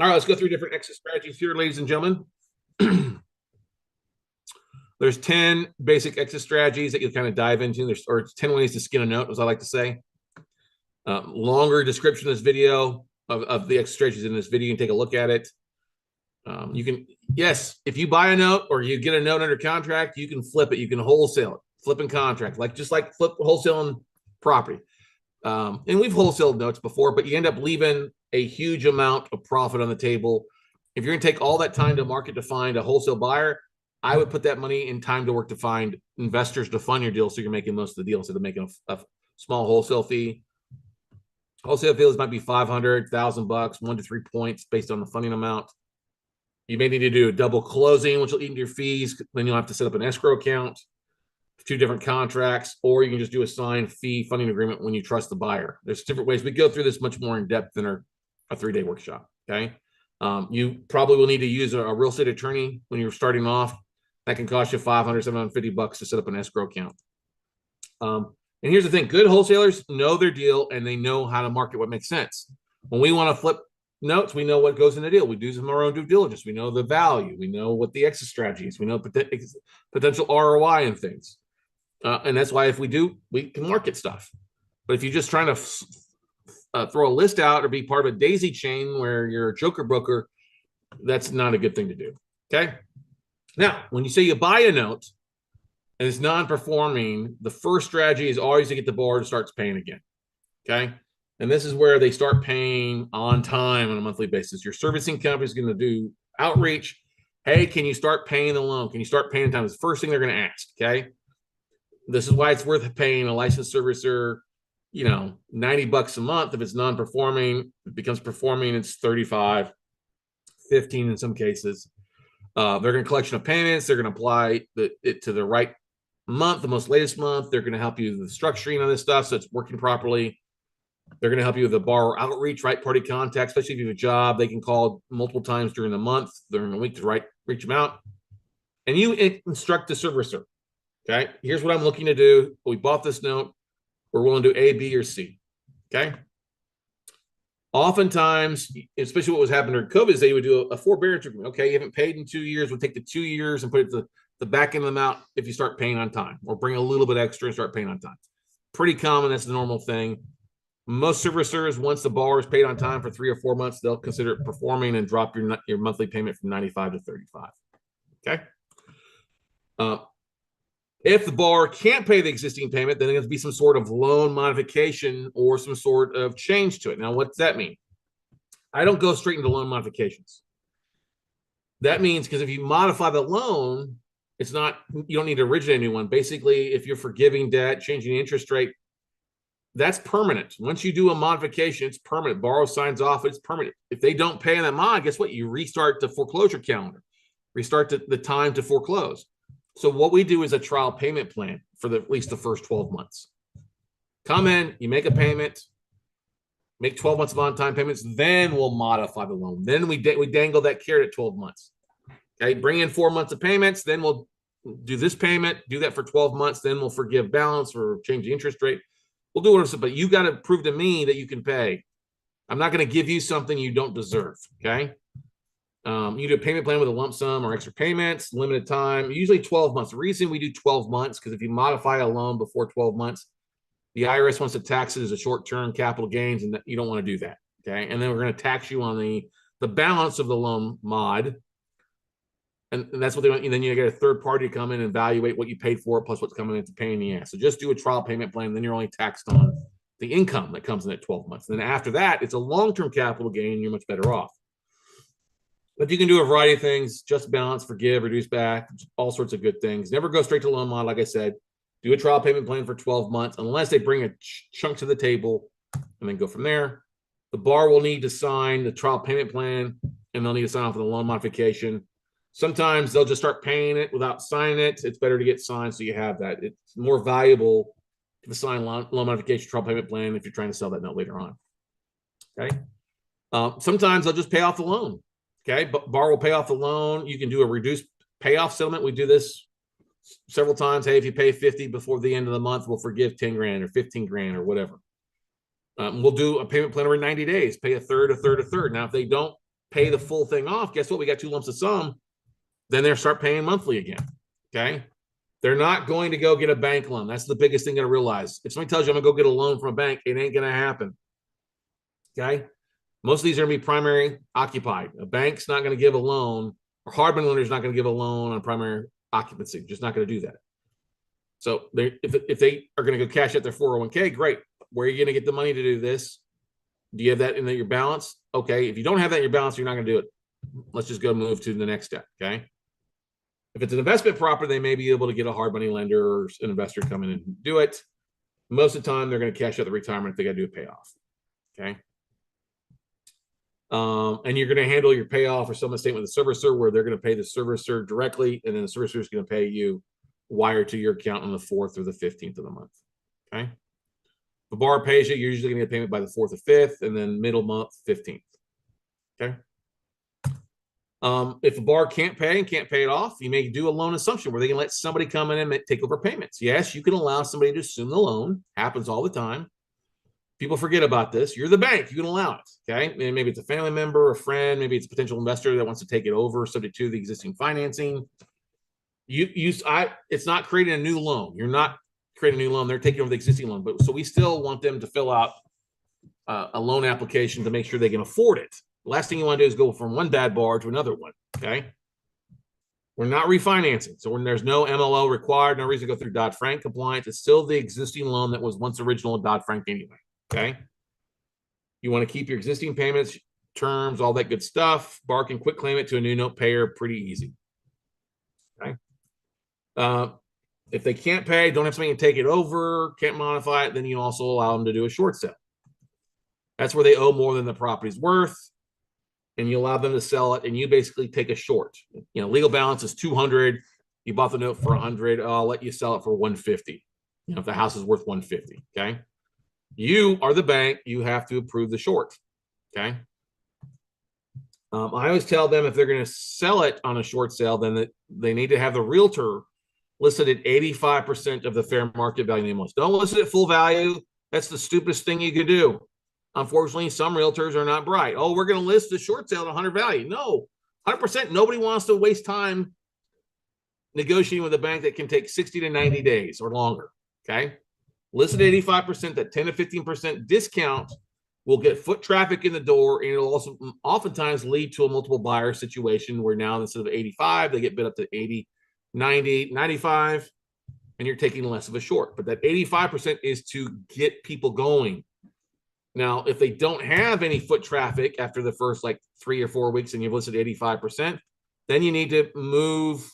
All right, let's go through different exit strategies here, ladies and gentlemen. There's 10 basic exit strategies that you'll kind of dive into. Or 10 ways to skin a note, as I like to say. Longer description of this video, of the exit strategies in this video. You can take a look at it. You can, yes, if you buy a note or you get a note under contract, you can flip it. You can wholesale it, flipping contract, just like wholesaling property. And we've wholesaled notes before, but you end up leaving a huge amount of profit on the table. If you're going to take all that time to market to find a wholesale buyer, I would put that money in time to work to find investors to fund your deal, so you're making most of the deal instead of making a small wholesale fee. Wholesale fees might be 500, $1,000, 1 to 3 points based on the funding amount. You may need to do a double closing, which will eat into your fees. Then you'll have to set up an escrow account, 2 different contracts, or you can just do a signed fee funding agreement when you trust the buyer. There's different ways. We go through this much more in depth than a 3-day workshop. Okay. You probably will need to use a real estate attorney when you're starting off. That can cost you $500, $750 to set up an escrow account. And here's the thing: good wholesalers know their deal and they know how to market what makes sense. When we want to flip notes, we know what goes in the deal. We do some of our own due diligence. We know the value. We know what the exit strategy is. We know potential ROI and things. And that's why if we do, we can market stuff. But if you're just trying to throw a list out or be part of a daisy chain where you're a joker broker, that's not a good thing to do. Okay. Now, when you say you buy a note and it's non-performing, the first strategy is always to get the borrower to start paying again. Okay. And this is where they start paying on time on a monthly basis. Your servicing company is going to do outreach. Hey, can you start paying the loan? Can you start paying on time? It's the first thing they're going to ask. Okay. This is why it's worth paying a licensed servicer, $90 a month. If it's non-performing, it becomes performing, it's 35, 15 in some cases. They're going to collection of payments. They're going to apply it to the right month, the most latest month. They're going to help you with the structuring of this stuff so it's working properly. They're going to help you with the borrower outreach, right party contact, especially if you have a job. They can call multiple times during the month, during the week to reach them out. And you instruct the servicer. Okay, here's what I'm looking to do. We bought this note. We're willing to do A, B, or C. Okay. Oftentimes, especially what was happening during COVID, is they would do a forbearance agreement. Okay, you haven't paid in 2 years. We'll take the 2 years and put it to the back end of the amount if you start paying on time, or bring a little bit extra and start paying on time. Pretty common. That's the normal thing. Most servicers, once the borrower is paid on time for 3 or 4 months, they'll consider it performing and drop your monthly payment from 95 to 35. Okay. If the borrower can't pay the existing payment, then there's going to be some sort of loan modification or some sort of change to it. Now, what does that mean? I don't go straight into loan modifications. That means, because if you modify the loan, you don't need to originate a new one. Basically, if you're forgiving debt, changing the interest rate, that's permanent. Once you do a modification, it's permanent. Borrower signs off, it's permanent. If they don't pay on that mod, guess what? You restart the foreclosure calendar, restart the time to foreclose. So what we do is a trial payment plan for at least the first 12 months. Come in, you make a payment, make 12 months of on-time payments, then we'll modify the loan. Then we dangle that carrot at 12 months. Okay, bring in 4 months of payments, then we'll do this payment, do that for 12 months, then we'll forgive balance or change the interest rate. We'll do whatever, but you got to prove to me that you can pay. I'm not going to give you something you don't deserve. Okay. You do a payment plan with a lump sum or extra payments, limited time, usually 12 months. The reason we do 12 months, because if you modify a loan before 12 months, the IRS wants to tax it as a short-term capital gains, and you don't want to do that. Okay. And then we're going to tax you on the balance of the loan mod. And that's what they want. And then you get a third party to come in and evaluate what you paid for it, plus what's coming into paying the ass. So just do a trial payment plan. Then you're only taxed on the income that comes in at 12 months. And then after that, it's a long-term capital gain. You're much better off. But you can do a variety of things: just balance, forgive, reduce back, all sorts of good things. Never go straight to loan mod. Like I said, do a trial payment plan for 12 months, unless they bring a chunk to the table, and then go from there. The borrower will need to sign the trial payment plan, and they'll need to sign off on the loan modification. Sometimes they'll just start paying it without signing it. It's better to get signed so you have that. It's more valuable to sign loan modification trial payment plan if you're trying to sell that note later on. Okay. Sometimes they'll just pay off the loan. Okay, but borrower will pay off the loan. You can do a reduced payoff settlement. We do this several times. Hey, if you pay 50 before the end of the month, we'll forgive 10 grand or 15 grand or whatever. We'll do a payment plan over 90 days, pay a third, a third, a third. Now, if they don't pay the full thing off, guess what? We got 2 lumps of sum. Then they'll start paying monthly again. Okay. They're not going to go get a bank loan. That's the biggest thing to realize. If somebody tells you I'm going to go get a loan from a bank, it ain't going to happen. Okay. Most of these are going to be primary occupied. A bank's not going to give a loan, or hard money lender is not going to give a loan on primary occupancy. Just not going to do that. So if they are going to go cash out their 401k, great. Where are you going to get the money to do this? Do you have that in your balance? Okay. If you don't have that in your balance, you're not going to do it. Let's just go move to the next step. Okay. If it's an investment property, they may be able to get a hard money lender or an investor come in and do it. Most of the time, they're going to cash out the retirement if they got to do a payoff. Okay. And you're going to handle your payoff or settlement statement with the servicer, where they're going to pay the servicer directly, and then the servicer is going to pay you wire to your account on the 4th or the 15th of the month. Okay. If a borrower pays you, you're usually going to get payment by the 4th or 5th, and then middle month 15th. Okay. If a borrower can't pay and can't pay it off, you may do a loan assumption where they can let somebody come in and take over payments. Yes, you can allow somebody to assume the loan. Happens all the time. People forget about this. You're the bank. You can allow it. Okay. And maybe it's a family member, a friend, maybe it's a potential investor that wants to take it over subject to the existing financing. It's not creating a new loan. You're not creating a new loan. They're taking over the existing loan. But so we still want them to fill out a loan application to make sure they can afford it. The last thing you want to do is go from one bad borrower to another one. Okay. We're not refinancing. So when there's no MLO required, no reason to go through Dodd-Frank compliance. It's still the existing loan that was once original in Dodd-Frank anyway. Okay. You want to keep your existing payments, terms, all that good stuff. Borrower can quick claim it to a new note payer pretty easy. Okay. If they can't pay, don't have somebody to take it over, can't modify it, then you also allow them to do a short sale. That's where they owe more than the property's worth, and you allow them to sell it, and you basically take a short. You know, legal balance is 200. You bought the note for 100. I'll let you sell it for 150. You know, if the house is worth 150. Okay. You are the bank. You have to approve the short. Okay. I always tell them if they're going to sell it on a short sale, then they need to have the realtor listed at 85% of the fair market value. Don't list it at full value. That's the stupidest thing you could do. Unfortunately, some realtors are not bright. Oh, we're going to list the short sale at 100 value. No, 100%. Nobody wants to waste time negotiating with a bank that can take 60 to 90 days or longer. Okay. Listed at 85%, that 10 to 15% discount will get foot traffic in the door, and it'll also oftentimes lead to a multiple buyer situation where now instead of 85, they get bid up to 80, 90, 95, and you're taking less of a short. But that 85% is to get people going. Now, if they don't have any foot traffic after the first like 3 or 4 weeks and you've listed 85%, then you need to move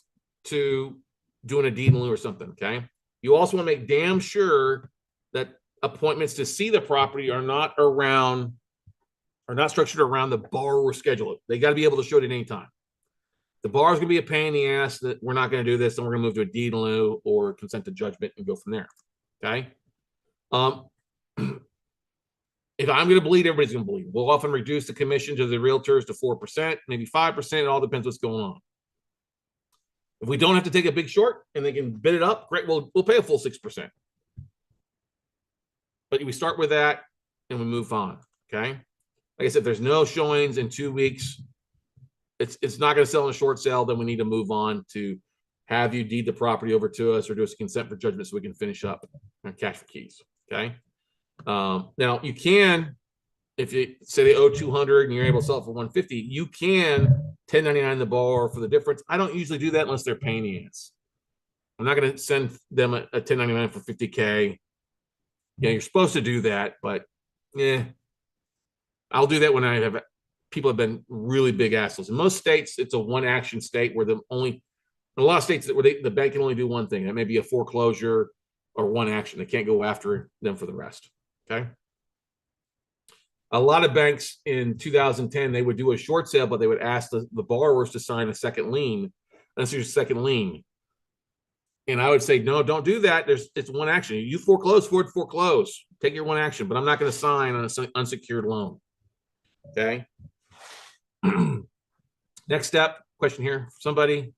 to doing a deed in lieu or something. Okay. You also want to make damn sure that appointments to see the property are not structured around the borrower schedule. They got to be able to show it at any time. The borrower's going to be a pain in the ass that we're not going to do this, and we're going to move to a deed in lieu or consent to judgment and go from there. Okay. If I'm going to bleed, everybody's going to bleed. We'll often reduce the commission to the realtors to 4%, maybe 5%. It all depends what's going on. If we don't have to take a big short and they can bid it up, great. We'll pay a full 6%. But we start with that and we move on. Okay. Like I said, if there's no showings in 2 weeks, it's not going to sell in a short sale. Then we need to move on to have you deed the property over to us or do us a consent for judgment so we can finish up and cash for keys. Okay. Now you can, if you say they owe 200 and you're able to sell it for 150, you can 1099 the borrower for the difference. I don't usually do that unless they're paying the ass. I'm not going to send them a 1099 for 50K. Yeah, you're supposed to do that, but yeah, I'll do that when I have people have been really big assholes. In most states, it's a one action state where in a lot of states where the bank can only do one thing. That may be a foreclosure or one action. They can't go after them for the rest. Okay. A lot of banks in 2010, they would do a short sale, but they would ask the borrowers to sign a second lien. That's your second lien. And I would say, no, don't do that. It's one action. You foreclose for it, foreclose. Take your one action, but I'm not going to sign on an unsecured loan. Okay. Next step, question here for somebody.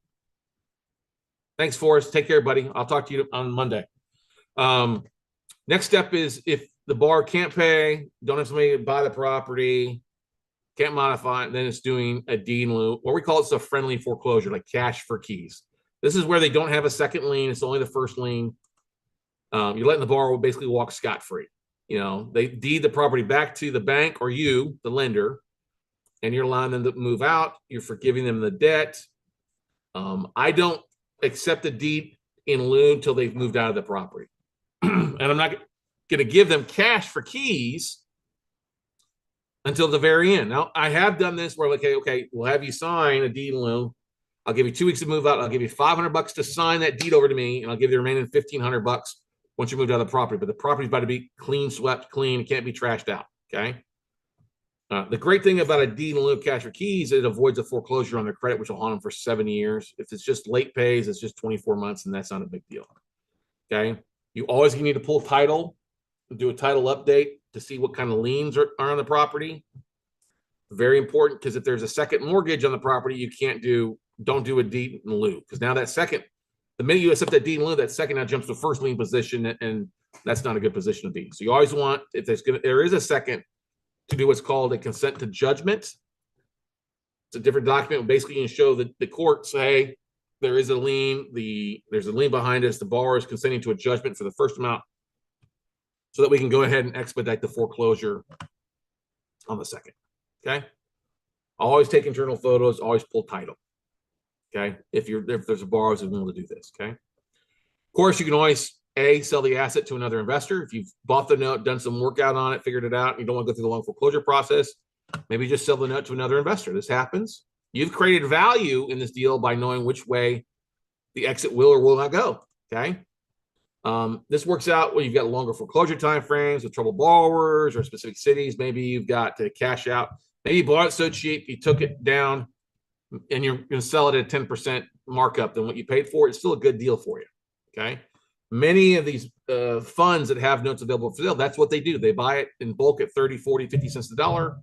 Thanks, Forrest. Take care, buddy. I'll talk to you on Monday. Next step is if the borrower can't pay, don't have somebody to buy the property, can't modify it, then it's doing a deed in lieu, or we call it a friendly foreclosure, like cash for keys. This is where they don't have a second lien. It's only the first lien. You're letting the borrower basically walk scot-free. They deed the property back to the bank or you, the lender, and you're allowing them to move out. You're forgiving them the debt. I don't accept the deed in lieu until they've moved out of the property. And I'm not going to give them cash for keys until the very end. Now, I have done this where, okay, we'll have you sign a deed in lieu. I'll give you 2 weeks to move out. I'll give you $500 to sign that deed over to me, and I'll give you the remaining $1,500 once you moved out of the property. But the property's about to be clean, swept, clean. It can't be trashed out, okay? The great thing about a deed in lieu of cash for keys, it avoids a foreclosure on their credit, which will haunt them for 7 years. If it's just late pays, it's just 24 months, and that's not a big deal, okay? You always need to pull title, do a title update to see what kind of liens are on the property. Very important, because if there's a second mortgage on the property, you don't do a deed in lieu, because now that second, the minute you accept that deed in lieu, that second now jumps to first lien position, and that's not a good position to be. So you always want, if there is a second, to do what's called a consent to judgment. It's a different document. Basically, you can show that the court say there is a lien, there's a lien behind us, the borrower is consenting to a judgment for the first amount, so that we can go ahead and expedite the foreclosure on the second. Okay. Always take internal photos, always pull title. Okay. If there's a borrower who's willing to do this. Okay. Of course, you can always sell the asset to another investor. If you've bought the note, done some workout on it, figured it out, and you don't want to go through the long foreclosure process, maybe just sell the note to another investor. This happens. You've created value in this deal by knowing which way the exit will or will not go. Okay. This works out when you've got longer foreclosure time frames with troubled borrowers or specific cities. Maybe you've got to cash out. Maybe you bought it so cheap, you took it down, and you're going to sell it at a 10% markup than what you paid for. It's still a good deal for you. Okay. Many of these funds that have notes available for sale, that's what they do. They buy it in bulk at 30, 40, 50 cents a dollar.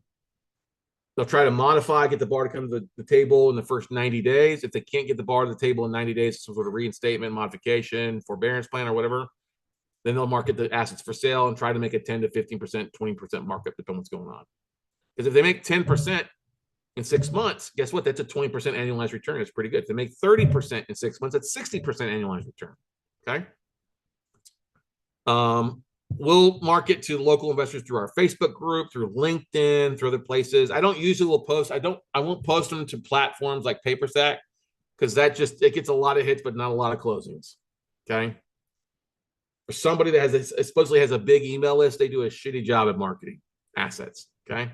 They'll try to modify, get the bar to come to the table in the first 90 days. If they can't get the bar to the table in 90 days, some sort of reinstatement, modification, forbearance plan, or whatever, then they'll market the assets for sale and try to make a 10 to 15%, 20% markup, depending on what's going on. Because if they make 10% in 6 months, guess what? That's a 20% annualized return. It's pretty good. If they make 30% in 6 months, that's 60% annualized return. Okay. We'll market to local investors through our Facebook group, through LinkedIn, through other places. I don't usually will post. I won't post them to platforms like PaperStack, because it gets a lot of hits, but not a lot of closings. Okay. For somebody that supposedly has a big email list, they do a shitty job at marketing assets. Okay.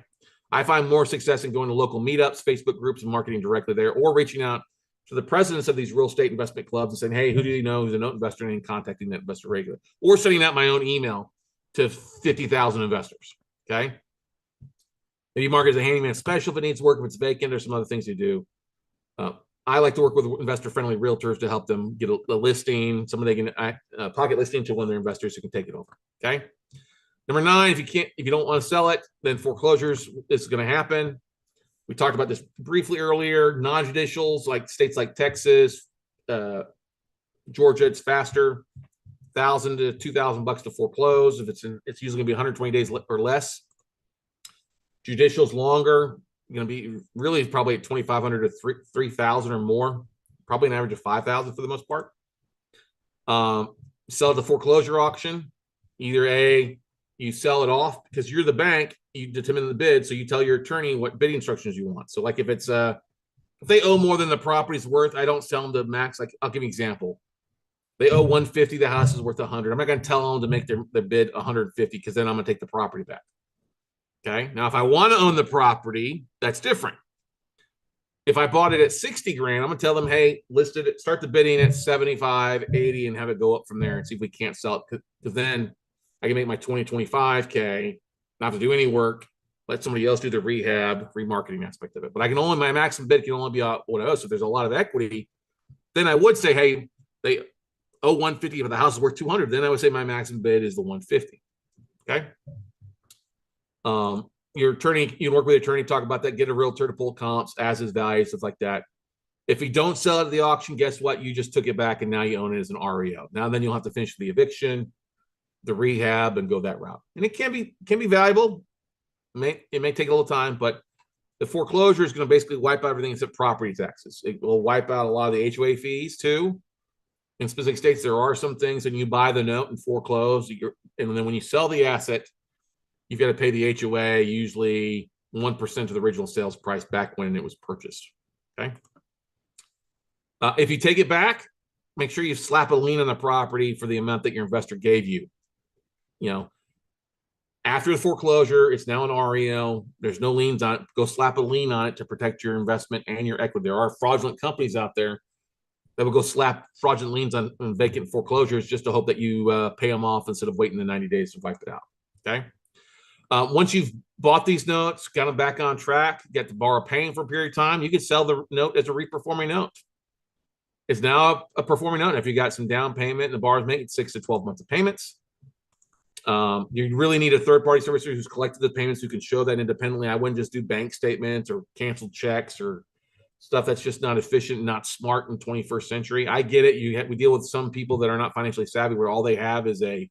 I find more success in going to local meetups, Facebook groups, and marketing directly there, or reaching out to the presidents of these real estate investment clubs and saying, hey, who do you know who's a note investor, and contacting that investor regularly, or sending out my own email to 50,000 investors. Okay. Maybe market as a handyman special if it needs work, if it's vacant. There's some other things you do. I like to work with investor-friendly realtors to help them get a listing, somebody they can pocket listing to one of their investors who can take it over. Okay. Number 9, if you don't want to sell it, then foreclosures is going to happen. We talked about this briefly earlier. Non-judicials, like states like Texas, Georgia, it's faster, $1,000 to $2,000 to foreclose. If it's usually going to be 120 days or less. Judicial's longer, going to be really probably at 2,500 to 3,000 or more. Probably an average of 5,000 for the most part. Sell at the foreclosure auction. Either you sell it off because you're the bank, you determine the bid, so you tell your attorney what bidding instructions you want. So like if they owe more than the property's worth, I don't sell them to max. Like I'll give you an example. They owe 150, the house is worth 100. I'm not going to tell them to make their bid 150, because then I'm going to take the property back. Okay. Now, if I want to own the property, that's different. If I bought it at 60 grand, I'm going to tell them, hey, start the bidding at 75, 80, and have it go up from there and see if we can't sell it. Because then I can make my 20, 25K, not have to do any work, let somebody else do the rehab, remarketing aspect of it. But my maximum bid can only be what I owe. So if there's a lot of equity, then I would say, hey, they owe 150, if the house is worth 200, then I would say my maximum bid is the 150. Okay. Your attorney, you work with your attorney, talk about that, get a realtor to pull comps, as is value, stuff like that. If you don't sell it at the auction, guess what? You just took it back and now you own it as an REO. Now then you'll have to finish the eviction, the rehab, and go that route. And it can be valuable. It may take a little time, but The foreclosure is going to basically wipe out everything except property taxes. It will wipe out a lot of the HOA fees too. In specific states, there are some things when you buy the note and foreclose, and then when you sell the asset, you've got to pay the HOA usually 1% of the original sales price back when it was purchased. Okay. If you take it back, make sure you slap a lien on the property for the amount that your investor gave you. After the foreclosure, it's now an REO. There's no liens on it. Go slap a lien on it to protect your investment and your equity. There are fraudulent companies out there that will go slap fraudulent liens on vacant foreclosures just to hope that you pay them off instead of waiting the 90 days to wipe it out. Okay. Once you've bought these notes, got them back on track, get the borrower paying for a period of time, you can sell the note as a reperforming note. It's now a performing note. If you got some down payment and the borrower's making 6 to 12 months of payments, you really need a third-party servicer who's collected the payments who can show that independently. I wouldn't just do bank statements or canceled checks or stuff that's just not efficient, not smart in 21st century. I get it. We deal with some people that are not financially savvy where all they have is a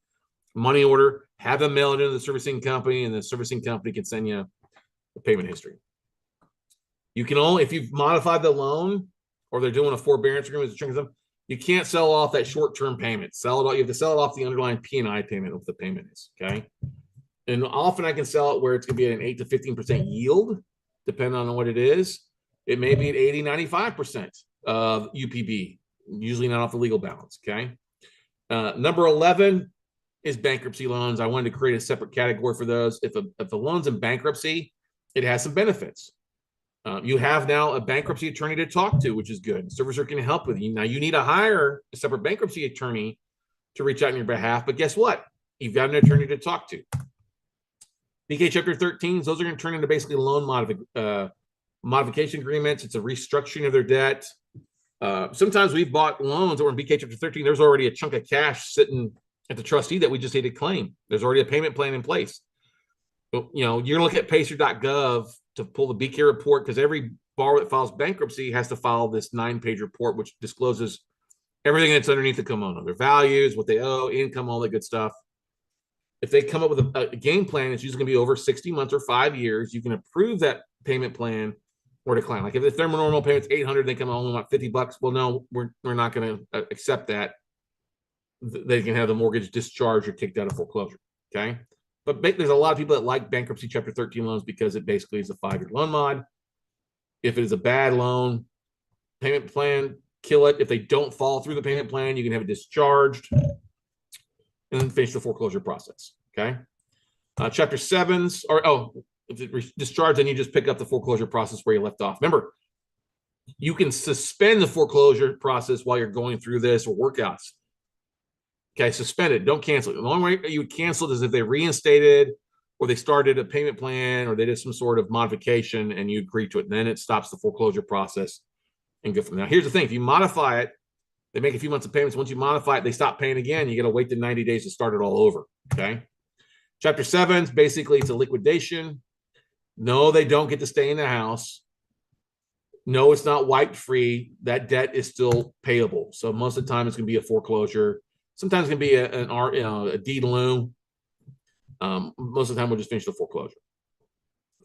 money order, have them mail it into the servicing company, and the servicing company can send you the payment history. You can only, if you've modified the loan or they're doing a forbearance agreement, you can't sell off that short-term payment. Sell it off. You have to sell it off the underlying P&I payment of what the payment is. Okay. And often I can sell it where it's going to be at an 8 to 15% yield, depending on what it is. It may be at 80, 95% of UPB, usually not off the legal balance. Okay. Number 11 is bankruptcy loans. I wanted to create a separate category for those. If the loan's in bankruptcy, it has some benefits. You have now a bankruptcy attorney to talk to, which is good. Servicer can help with you. Now you need to hire a separate bankruptcy attorney to reach out on your behalf. But guess what? You've got an attorney to talk to. BK Chapter 13s, those are going to turn into basically loan modification agreements. It's a restructuring of their debt. Sometimes we've bought loans that were in BK Chapter 13. There's already a chunk of cash sitting at the trustee that we just need to claim. There's already a payment plan in place. But, you're going to look at pacer.gov to pull the BK report because every borrower that files bankruptcy has to file this 9-page report, which discloses everything that's underneath the kimono, their values, what they owe, income, all that good stuff. If they come up with a game plan, it's usually going to be over 60 months or 5 years. You can approve that payment plan or decline. Like if their normal payment's $800, they come only want $50. Well, no, we're not going to accept that. They can have the mortgage discharged or kicked out of foreclosure. Okay. But there's a lot of people that like bankruptcy Chapter 13 loans because it basically is a 5-year loan mod. If it is a bad loan, payment plan, kill it. If they don't fall through the payment plan, you can have it discharged and then finish the foreclosure process. Okay. Chapter 7s if it's discharged, then you just pick up the foreclosure process where you left off. Remember, you can suspend the foreclosure process while you're going through this or workouts. Okay, suspend it. Don't cancel it. The only way you would cancel it is if they reinstated or they started a payment plan or they did some sort of modification and you agree to it. And then it stops the foreclosure process and go from there. Now, here's the thing. If you modify it, they make a few months of payments. Once you modify it, they stop paying again. You got to wait the 90 days to start it all over. Okay. Chapter 7 is basically it's a liquidation. No, they don't get to stay in the house. No, it's not wiped free. That debt is still payable. So most of the time it's going to be a foreclosure. Sometimes it's going to be a deed in lieu. Most of the time, we'll just finish the foreclosure.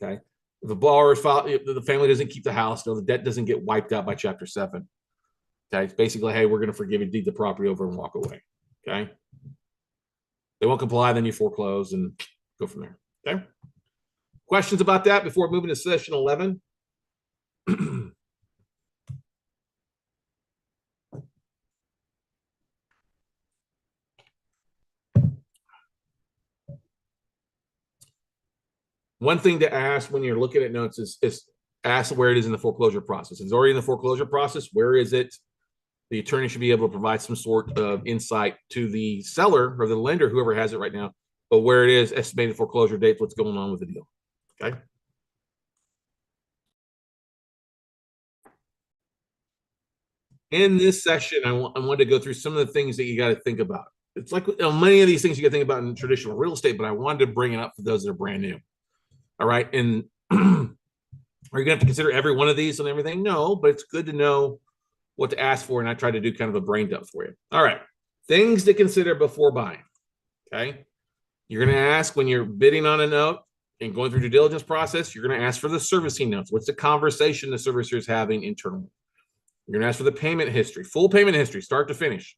Okay. If the borrower's the family doesn't keep the house, no, the debt doesn't get wiped out by Chapter 7. Okay. It's basically, hey, we're going to forgive you, deed the property over and walk away. Okay. They won't comply, then you foreclose and go from there. Okay. Questions about that before moving to session 11? One thing to ask when you're looking at notes is ask where it is in the foreclosure process. It's already in the foreclosure process. Where is it? The attorney should be able to provide some sort of insight to the seller or the lender, whoever has it right now, but where it is, estimated foreclosure dates, what's going on with the deal. Okay. In this session, I wanted to go through some of the things that you got to think about. It's like many of these things you got to think about in traditional real estate, but I wanted to bring it up for those that are brand new. All right. And are you going to have to consider every one of these and everything? No, but it's good to know what to ask for. And I tried to do kind of a brain dump for you. All right. Things to consider before buying. Okay. You're going to ask when you're bidding on a note, in going through due diligence process, you're going to ask for the servicing notes. What's the conversation the servicer is having internally? You're going to ask for the payment history, full payment history, start to finish.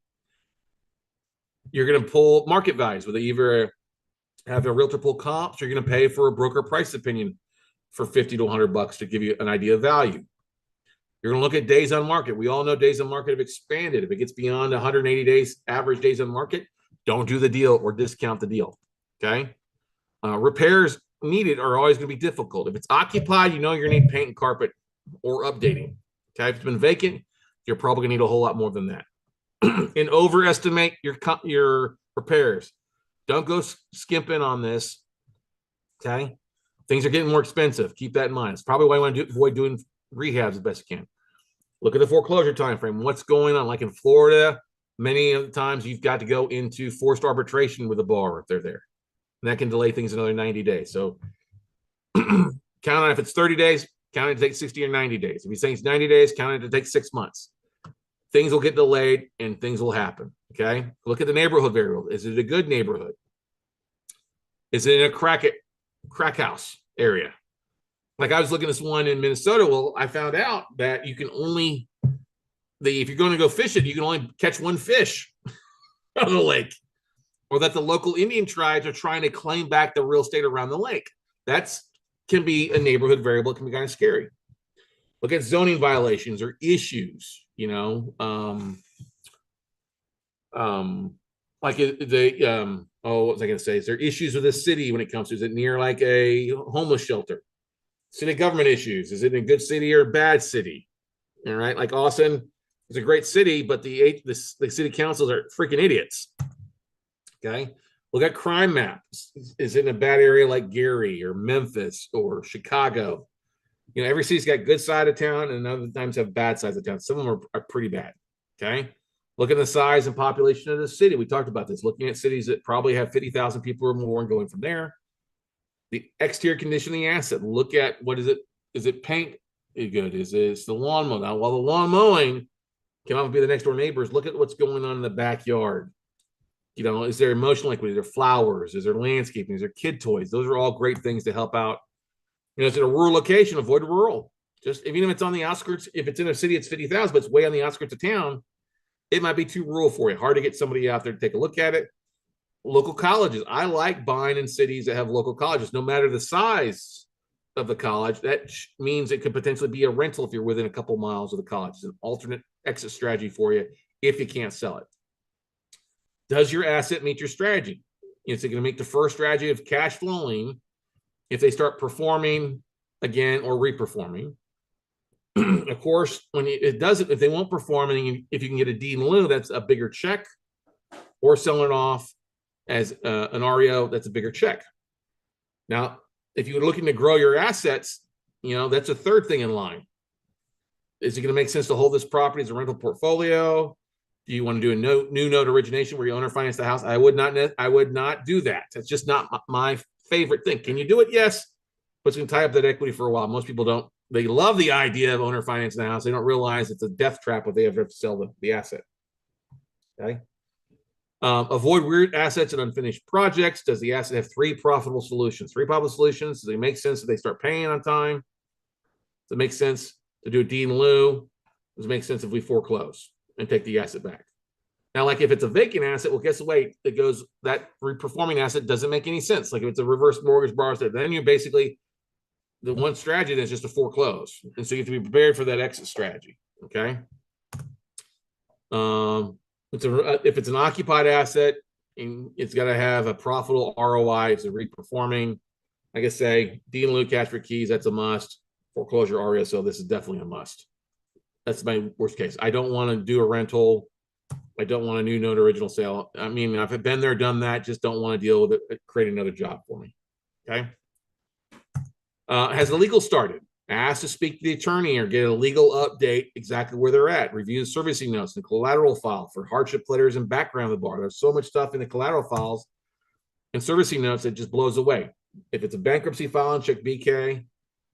You're going to pull market values, whether either have a realtor pull comps, or you're going to pay for a broker price opinion for 50 to 100 bucks to give you an idea of value. You're going to look at days on market. We all know days on market have expanded. If it gets beyond 180 days, average days on market, don't do the deal or discount the deal. Okay. Repairs needed are always going to be difficult. If it's occupied, you know you're going to need paint and carpet or updating. Okay. If it's been vacant, you're probably going to need a whole lot more than that. And overestimate your repairs. Don't go skimping on this. Okay. Things are getting more expensive. Keep that in mind. It's probably why you want to avoid doing rehabs as best you can. Look at the foreclosure time frame. What's going on? Like in Florida, many of the times you've got to go into forced arbitration with a borrower if they're there. And that can delay things another 90 days. So count on, if it's 30 days, count it to take 60 or 90 days. If you say it's 90 days, count it to take 6 months. Things will get delayed and things will happen. Okay. Look at the neighborhood variable. Is it a good neighborhood? Is it in a crack house area? Like I was looking at this one in Minnesota. Well, I found out that you can only, if you're going to go fish it, you can only catch one fish on the lake, or that the local Indian tribes are trying to claim back the real estate around the lake. That's can be a neighborhood variable. It can be kind of scary. Look at zoning violations or issues, like what was I going to say? Is there issues with the city when it comes to, is it near like a homeless shelter? City government issues. Is it in a good city or a bad city? All right. Like Austin is a great city, but the city councils are freaking idiots. Okay. Look at crime maps. Is it in a bad area like Gary or Memphis or Chicago? Every city's got good side of town and other times have bad sides of town. Some of them are pretty bad. Okay. Look at the size and population of the city. We talked about this. Looking at cities that probably have 50,000 people or more and going from there. The exterior conditioning asset. Look at what is it? Is it paint good? Is it the lawn mowing? Now, while the lawn mowing can often be the next door neighbors, look at what's going on in the backyard. Is there emotional equity? Is there flowers? Is there landscaping? Is there kid toys? Those are all great things to help out. It's in a rural location, avoid rural. Just even if it's on the outskirts, if it's in a city, it's 50,000, but it's way on the outskirts of town, it might be too rural for you. Hard to get somebody out there to take a look at it. Local colleges. I like buying in cities that have local colleges, no matter the size of the college. That means it could potentially be a rental if you're within a couple miles of the college. It's an alternate exit strategy for you if you can't sell it. Does your asset meet your strategy? Is it going to meet the first strategy of cash flowing if they start performing again or reperforming? Of course, when it doesn't, if they won't perform, and if you can get a deed in lieu, that's a bigger check, or selling it off as an REO, that's a bigger check. Now, if you're looking to grow your assets, that's a third thing in line. Is it going to make sense to hold this property as a rental portfolio? Do you want to do a new note origination where you owner finance the house? I would not do that. That's just not my favorite thing. Can you do it? Yes, but it's going to tie up that equity for a while. Most people don't. They love the idea of owner financing the house. They don't realize it's a death trap if they ever have to sell the asset. Okay. Avoid weird assets and unfinished projects. Does the asset have three profitable solutions? Does it make sense if they start paying on time? Does it make sense to do a deed in lieu? Does it make sense if we foreclose and take the asset back? Now, like if it's a vacant asset, well, guess what? That reperforming asset doesn't make any sense. Like if it's a reverse mortgage borrower, then you're basically, the one strategy then is just to foreclose. And so you have to be prepared for that exit strategy. Okay. If it's an occupied asset, it's got to have a profitable ROI. It's a reperforming. Like I say, deed in lieu, cash for keys, that's a must. Foreclosure REO, so this is definitely a must. That's my worst case. I don't want to do a rental. I don't want a new note original sale. I mean, I've been there, done that. Just don't want to deal with it. Create another job for me. Okay. Has the legal started? Ask to speak to the attorney or get a legal update exactly where they're at. Review the servicing notes, the collateral file for hardship letters and background of the bar. There's so much stuff in the collateral files and servicing notes that just blows away. If it's a bankruptcy filing, check BK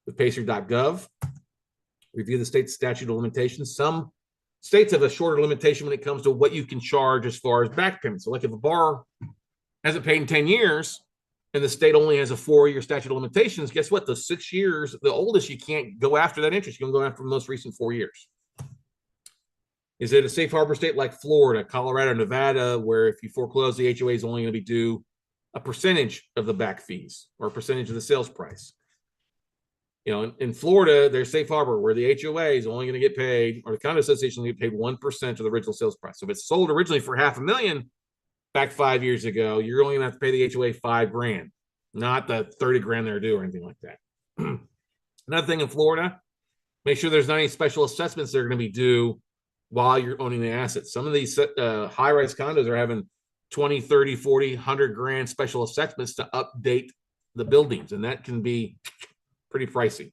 with pacer.gov. Review the state statute of limitations. Some states have a shorter limitation when it comes to what you can charge as far as back payments. So like if a borrower hasn't paid in 10 years and the state only has a 4-year statute of limitations, guess what? The 6 years, the oldest, you can't go after that interest. You can go after the most recent 4 years. Is it a safe harbor state like Florida, Colorado, Nevada, where if you foreclose, the HOA is only going to be due a percentage of the back fees or a percentage of the sales price? You know, in Florida, there's safe harbor where the HOA is only going to get paid, or the condo association will get paid 1% of the original sales price. So if it's sold originally for $500,000 back 5 years ago, you're only going to have to pay the HOA $5,000, not the $30,000 they're due or anything like that. Another thing in Florida, make sure there's not any special assessments that are going to be due while you're owning the asset. Some of these high-rise condos are having 20, 30, 40, 100 grand special assessments to update the buildings, and that can be pretty pricey.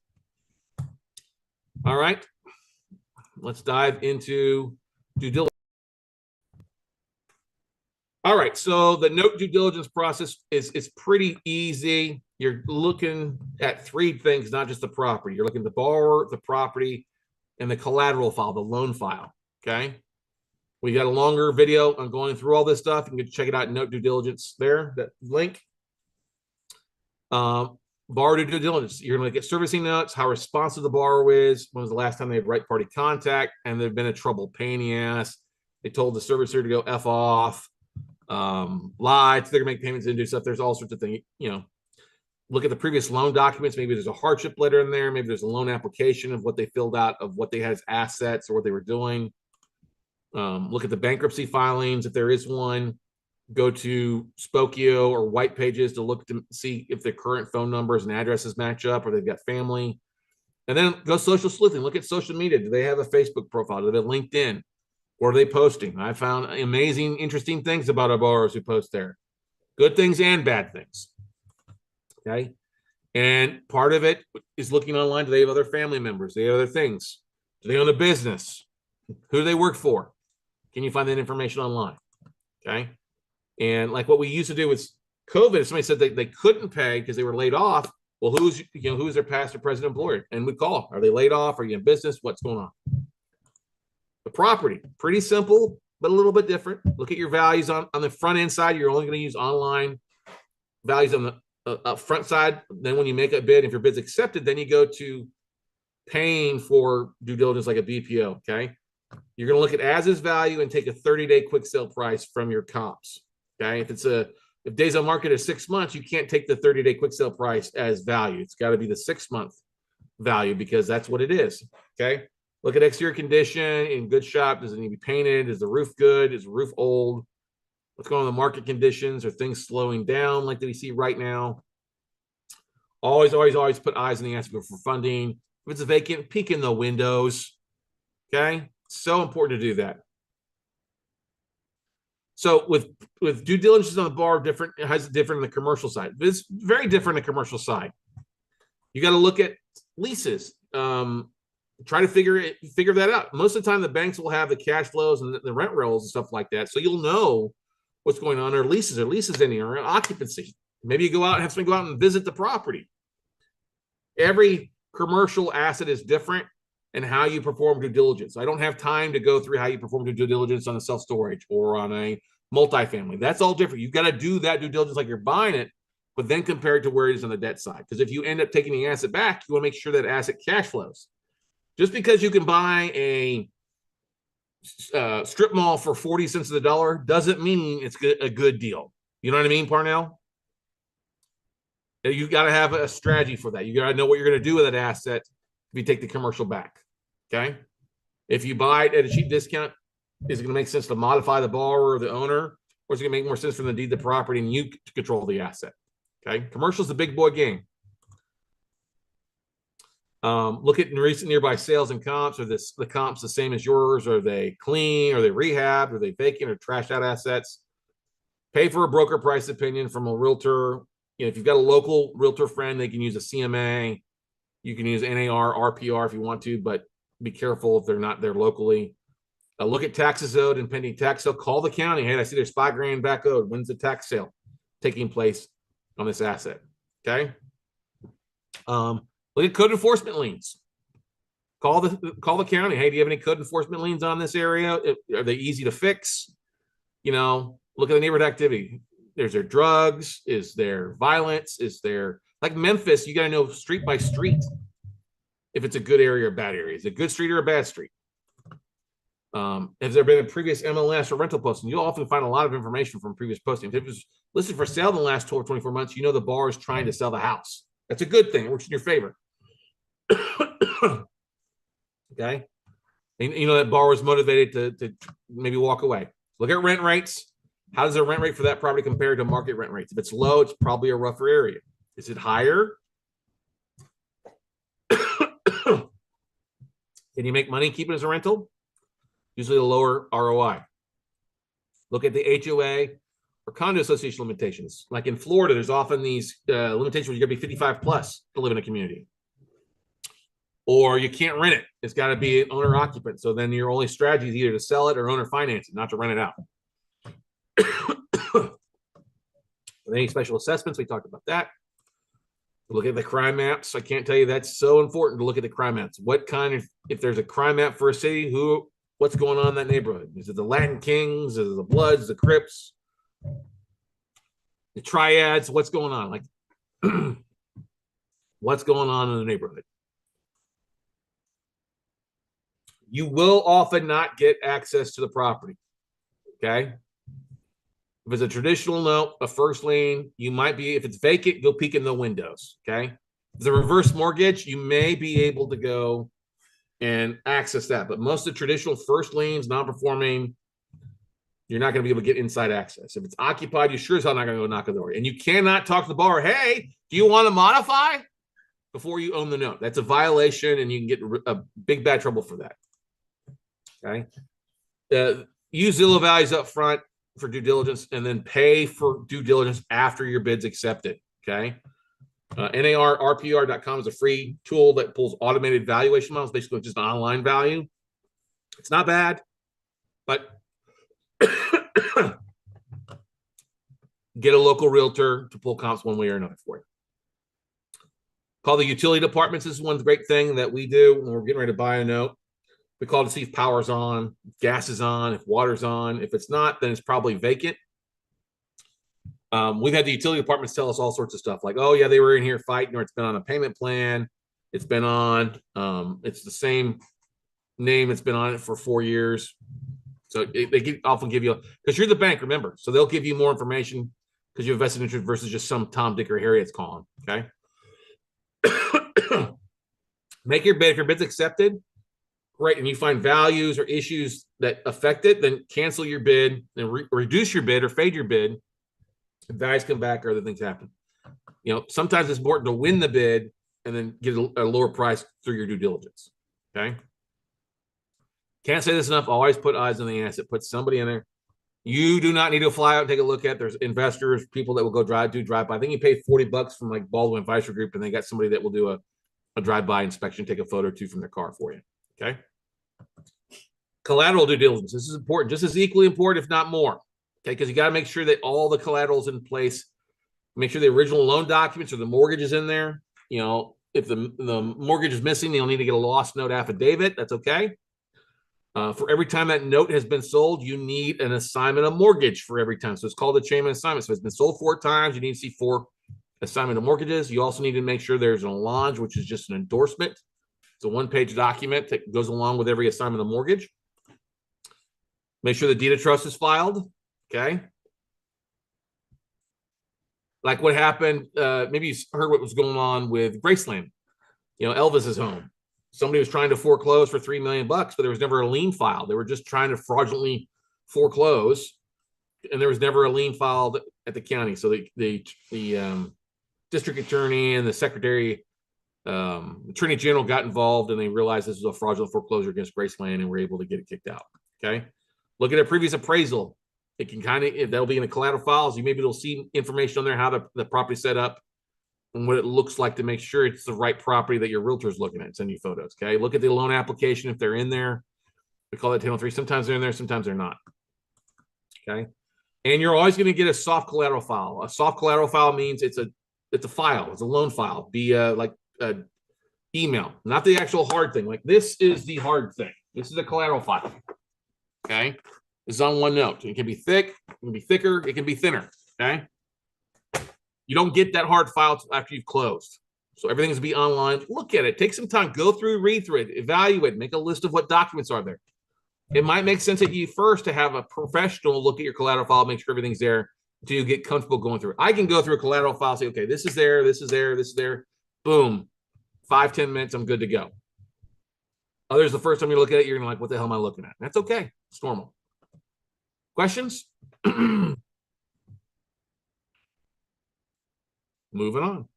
All right, let's dive into due diligence. All right, so the note due diligence process is pretty easy. You're looking at 3 things, not just the property. You're looking at the borrower, the property, and the collateral file, the loan file. Okay, we got a longer video on going through all this stuff. You can check it out in Note Due Diligence there, that link. Borrower due diligence. You're going to get servicing notes, how responsive the borrower is, when was the last time they had right party contact, and they've been a trouble, pain in the ass. They told the servicer to go F off, lied, so they're going to make payments and do stuff. There's all sorts of things, you know. Look at the previous loan documents. Maybe there's a hardship letter in there. Maybe there's a loan application of what they filled out, of what they had as assets or what they were doing. Look at the bankruptcy filings, if there is one. Go to Spokio or White Pages to look to see if their current phone numbers and addresses match up, or they've got family. And then go social sleuthing. Look at social media. Do they have a Facebook profile? Do they have LinkedIn? What are they posting? I found amazing, interesting things about our borrowers who post there. Good things and bad things. Okay. And part of it is looking online. Do they have other family members? Do they have other things? Do they own a business? Who do they work for? Can you find that information online? Okay. And like what we used to do with COVID, if somebody said they couldn't pay because they were laid off, well, who's their past or present employer? And we call. Are they laid off? Are you in business? What's going on? The property, pretty simple, but a little bit different. Look at your values on the front end side. You're only going to use online values on the up front side. Then when you make a bid, if your bid's accepted, then you go to paying for due diligence like a BPO. Okay. You're going to look at as is value and take a 30-day quick sale price from your comps. Okay. If days on market is 6 months, you can't take the 30-day quick sale price as value. It's got to be the 6-month value because that's what it is. Okay. Look at exterior condition in good shop. Does it need to be painted? Is the roof good? Is the roof old? What's going on in the market conditions? Are things slowing down like that we see right now? Always, always, always put eyes on the asset for funding. If it's a vacant, peek in the windows. Okay. So important to do that. So with due diligence on the borrower, it has different on the commercial side. It's very different on the commercial side. You got to look at leases. Try to figure that out. Most of the time, the banks will have the cash flows and the rent rolls and stuff like that, so you'll know what's going on. Or leases ending, or occupancy. Maybe you go out and have somebody go out and visit the property. Every commercial asset is different, and how you perform due diligence. I don't have time to go through how you perform due diligence on a self-storage or on a multifamily. That's all different. You've got to do that due diligence like you're buying it, but then compare it to where it is on the debt side. Because if you end up taking the asset back, you want to make sure that asset cash flows. Just because you can buy a strip mall for 40 cents of the dollar doesn't mean it's a good deal. You know what I mean, Parnell? You got to have a strategy for that. You got to know what you're going to do with that asset if you take the commercial back. Okay. If you buy it at a cheap discount, is it going to make sense to modify the borrower or the owner, or is it going to make more sense for them to deed the property and you to control the asset? Okay. Commercial is a big boy game. Look at recent nearby sales and comps. Are the comps the same as yours? Are they clean? Are they rehabbed? Are they vacant or trashed out assets? Pay for a broker price opinion from a realtor. You know, if you've got a local realtor friend, they can use a CMA. You can use NAR, RPR if you want to, but be careful if they're not there locally. Look at taxes owed and pending tax sale. Call the county. Hey, I see there's $5,000 back owed. When's the tax sale taking place on this asset? Okay. Look at code enforcement liens. Call the county. Hey, do you have any code enforcement liens on this area? Are they easy to fix? You know, look at the neighborhood activity. There's there drugs? Is there violence? Is there, like Memphis, you got to know street by street if it's a good area or bad area. Is it a good street or a bad street? Has there been a previous MLS or rental posting? You'll often find a lot of information from previous postings. If it was listed for sale in the last 12 or 24 months, you know the borrower is trying to sell the house. That's a good thing. It works in your favor. Okay. And you know that borrower is motivated to maybe walk away. Look at rent rates. How does the rent rate for that property compare to market rent rates? If it's low, it's probably a rougher area. Is it higher? Can you make money keeping it as a rental? Usually a lower ROI. Look at the HOA or condo association limitations. Like in Florida, there's often these limitations where you got to be 55 plus to live in a community. Or you can't rent it. It's got to be an owner occupant. So then your only strategy is either to sell it or owner finance it, not to rent it out. With any special assessments, we talked about that. Look at the crime maps. I can't tell you that's so important to look at the crime maps. What kind of, if there's a crime map for a city, what's going on in that neighborhood? Is it the Latin Kings? Is it the Bloods, the Crips, the Triads? What's going on? Like, what's going on in the neighborhood? You will often not get access to the property. Okay. If it's a traditional note, a first lien, you might be, if it's vacant, go peek in the windows. Okay. If it's a reverse mortgage, you may be able to go and access that. But most of the traditional first liens, non-performing, you're not going to be able to get inside access. If it's occupied, you sure as hell not going to go knock on the door. And you cannot talk to the borrower, hey, do you want to modify? Before you own the note. That's a violation, and you can get a big bad trouble for that. Okay. Use Zillow values up front for due diligence, and then pay for due diligence after your bid's accepted. Okay. NARRPR.com is a free tool that pulls automated valuation models, basically just an online value. It's not bad, but get a local realtor to pull comps one way or another for you. Call the utility departments. This is one great thing that we do when we're getting ready to buy a note. We call to see if power's on, if gas is on, if water's on. If it's not, then it's probably vacant. We've had the utility departments tell us all sorts of stuff like, oh, yeah, they were in here fighting, or it's been on a payment plan. It's been on, it's the same name. It's been on it for 4 years. So they often give you, because you're the bank, remember. So they'll give you more information because you have vested interest versus just some Tom, Dick, or Harry that's calling. Okay. Make your bid. If your bid's accepted, great, and you find values or issues that affect it, then cancel your bid and reduce your bid or fade your bid. If values come back or other things happen. You know, sometimes it's important to win the bid and then get a lower price through your due diligence. Okay. Can't say this enough. Always put eyes on the asset. Put somebody in there. You do not need to fly out and take a look at. There's investors, people that will go drive by. I think you pay $40 from like Baldwin Advisory Group, and they got somebody that will do a drive-by inspection, take a photo or two from their car for you. Okay. Collateral due diligence. This is important, just as equally important, if not more. Okay, because you got to make sure that all the collateral is in place. Make sure the original loan documents or the mortgage is in there. You know, if the mortgage is missing, you'll need to get a lost note affidavit. That's okay. For every time that note has been sold, you need an assignment of mortgage for every time. So it's called a chain of assignment. So if it's been sold 4 times, you need to see 4 assignment of mortgages. You also need to make sure there's an allonge, which is just an endorsement. It's a 1-page document that goes along with every assignment of mortgage. Make sure the deed of trust is filed. Okay. Like what happened, maybe you heard what was going on with Graceland. You know, Elvis's home. Somebody was trying to foreclose for $3 million, but there was never a lien filed. They were just trying to fraudulently foreclose, and there was never a lien filed at the county. So the district attorney and the secretary, attorney general got involved, and they realized this was a fraudulent foreclosure against Graceland, and were able to get it kicked out. Okay. Look at a previous appraisal. It can kind of, that'll be in the collateral files. You maybe it'll see information on there, how the property set up and what it looks like to make sure it's the right property that your realtor is looking at. Send you photos. Okay. Look at the loan application. If they're in there, we call that 1003. Sometimes they're in there, sometimes they're not. Okay. And you're always going to get a soft collateral file. A soft collateral file means it's a file. It's a loan file. Be like an email, not the actual hard thing. Like this is the hard thing. This is a collateral file. Okay. It's on one note. It can be thick, it can be thicker, it can be thinner. Okay. You don't get that hard file after you've closed. So everything's to be online. Look at it. Take some time. Go through, read through it, evaluate, make a list of what documents are there. It might make sense at you first to have a professional look at your collateral file, make sure everything's there until you get comfortable going through it. I can go through a collateral file, say, okay, this is there, this is there, this is there. Boom. 5-10 minutes, I'm good to go. Others, the first time you look at it, you're gonna like, what the hell am I looking at? That's okay. It's normal. Questions? Moving on.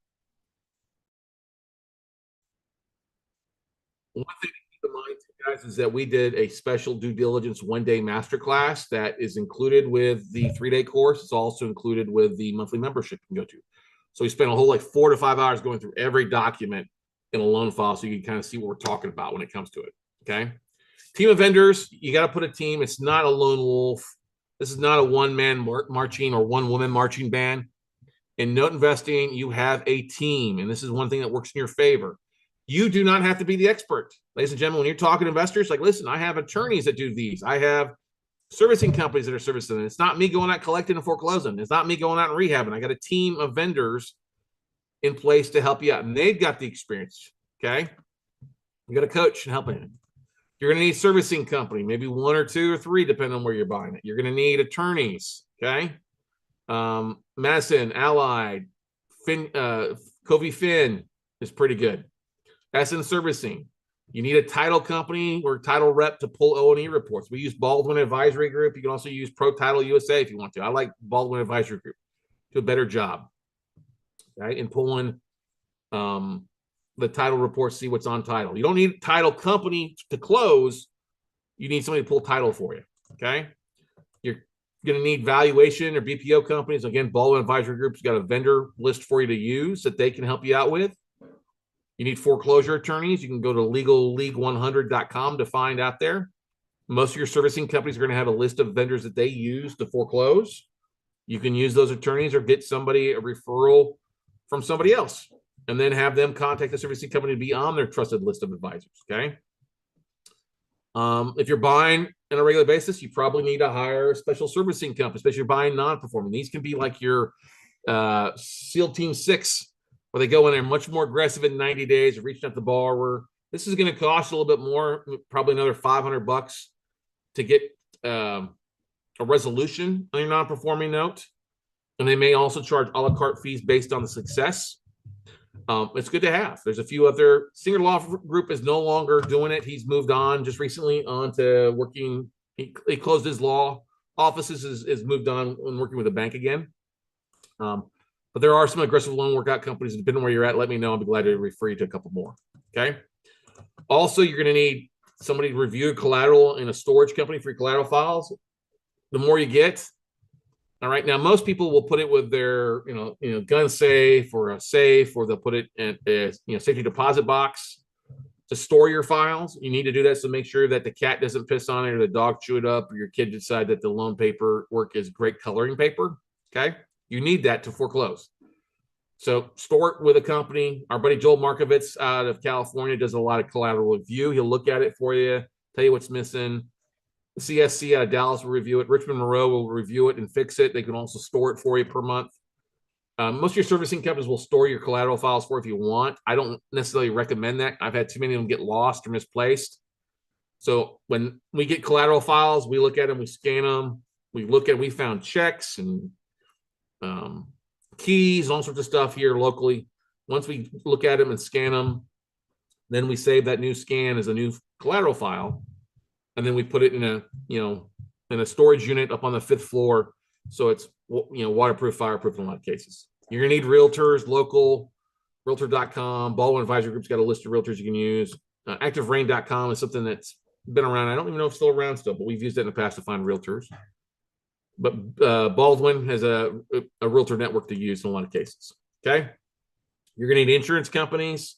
One thing to keep in mind, guys, is that we did a special due diligence one-day masterclass that is included with the 3-day course. It's also included with the monthly membership you can go to. So we spent a whole like 4 to 5 hours going through every document in a loan file so you can kind of see what we're talking about when it comes to it. Okay. Team of vendors, you got to put a team. It's not a lone wolf. This is not a one-man marching or one-woman marching band. In note investing, you have a team, and this is one thing that works in your favor. You do not have to be the expert. Ladies and gentlemen, when you're talking to investors, like, listen, I have attorneys that do these. I have servicing companies that are servicing it. It's not me going out collecting and foreclosing. It's not me going out and rehabbing. I got a team of vendors in place to help you out, and they've got the experience, okay? You got a coach and helping you. You're going to need servicing company, maybe 1 or 2 or 3, depending on where you're buying it. You're going to need attorneys, okay? Madison, Allied, Covey Finn is pretty good. That's in servicing. You need a title company or title rep to pull O&E reports. We use Baldwin Advisory Group. You can also use Pro Title USA if you want to. I like Baldwin Advisory Group. Do a better job, right? In pulling the title reports, see what's on title. You don't need a title company to close. You need somebody to pull title for you, okay? You're going to need valuation or BPO companies. Again, Baldwin Advisory Group's got a vendor list for you to use that they can help you out with. You need foreclosure attorneys. You can go to legalleague100.com to find out there. Most of your servicing companies are going to have a list of vendors that they use to foreclose. You can use those attorneys or get somebody a referral from somebody else and then have them contact the servicing company to be on their trusted list of advisors, okay? If you're buying on a regular basis, you probably need to hire a special servicing company, especially if you're buying non-performing. These can be like your SEAL Team 6, where they go in there much more aggressive in 90 days of reaching out to the borrower. This is going to cost a little bit more, probably another $500 to get a resolution on your non-performing note. And they may also charge a la carte fees based on the success. It's good to have. There's a few other. Singer Law Group is no longer doing it. He's moved on just recently on to working. He closed his law offices, is moved on and working with a bank again. But there are some aggressive loan workout companies. Depending on where you're at, let me know. I'll be glad to refer you to a couple more. Okay. Also, you're going to need somebody to review collateral in a storage company for your collateral files. The more you get, all right. Now, most people will put it with their, gun safe or a safe, or they'll put it in a, safety deposit box to store your files. You need to do that. So make sure that the cat doesn't piss on it or the dog chew it up or your kid decide that the loan paperwork is great coloring paper. Okay. You need that to foreclose. So store it with a company. Our buddy Joel Markovitz out of California does a lot of collateral review. He'll look at it for you, tell you what's missing. The CSC out of Dallas will review it. Richmond Monroe will review it and fix it. They can also store it for you per month. Most of your servicing companies will store your collateral files for if you want. I don't necessarily recommend that. I've had too many of them get lost or misplaced. So when we get collateral files, we look at them, we scan them, we found checks and keys, all sorts of stuff here locally. Once we look at them and scan them, then we save that new scan as a new collateral file. And then we put it in a storage unit up on the 5th floor. So it's, waterproof, fireproof in a lot of cases. You're going to need realtors, local, realtor.com. Baldwin Advisory Group's got a list of realtors you can use. ActiveRain.com is something that's been around. I don't even know if it's still around still, but we've used it in the past to find realtors. But Baldwin has a realtor network to use in a lot of cases. Okay. You're going to need insurance companies.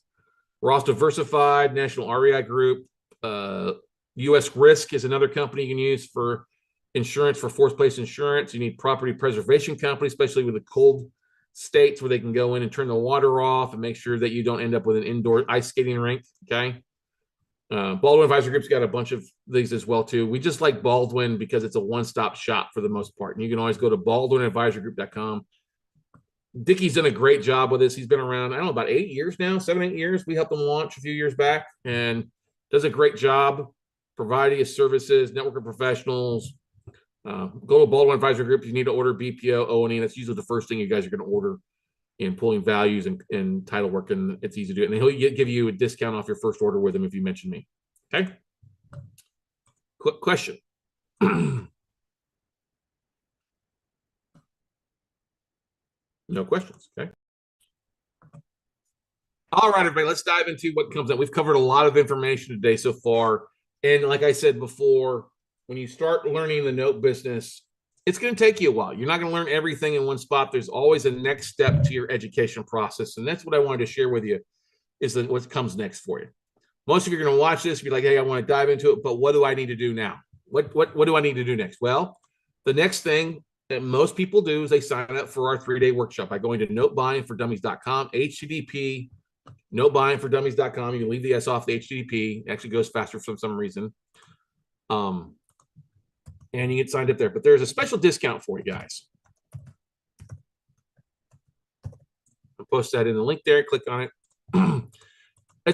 Ross Diversified, National REI Group, U.S. Risk is another company you can use for insurance, for forced place insurance. You need property preservation companies, especially with the cold states where they can go in and turn the water off and make sure that you don't end up with an indoor ice skating rink. Okay. Baldwin Advisor Group's got a bunch of these as well too. We just like Baldwin because it's a one-stop shop for the most part. And you can always go to baldwinadvisorgroup.com. Dickie's done a great job with this. He's been around, I don't know, about 8 years now, 7, 8 years. We helped him launch a few years back and does a great job providing his services, network of professionals. Go to Baldwin Advisor Group if you need to order BPO, O&E. That's usually the first thing you guys are going to order in pulling values and title work, and it's easy to do it. And he'll give you a discount off your first order with him if you mention me. Okay. Quick question. No questions. Okay. All right, everybody, let's dive into what comes up. We've covered a lot of information today so far. And like I said before, when you start learning the note business, it's going to take you a while. You're not going to learn everything in one spot. There's always a next step to your education process. And that's what I wanted to share with you is that what comes next for you. Most of you are going to watch this, be like, hey, I want to dive into it, but what do I need to do now? What do I need to do next? Well, the next thing that most people do is they sign up for our 3-day workshop by going to notebuyingfordummies.com, HTTP, notebuyingfordummies.com. You can leave the S off the HTTP. It actually goes faster for some reason. And you get signed up there. But there's a special discount for you guys. I'll post that in the link there. Click on it.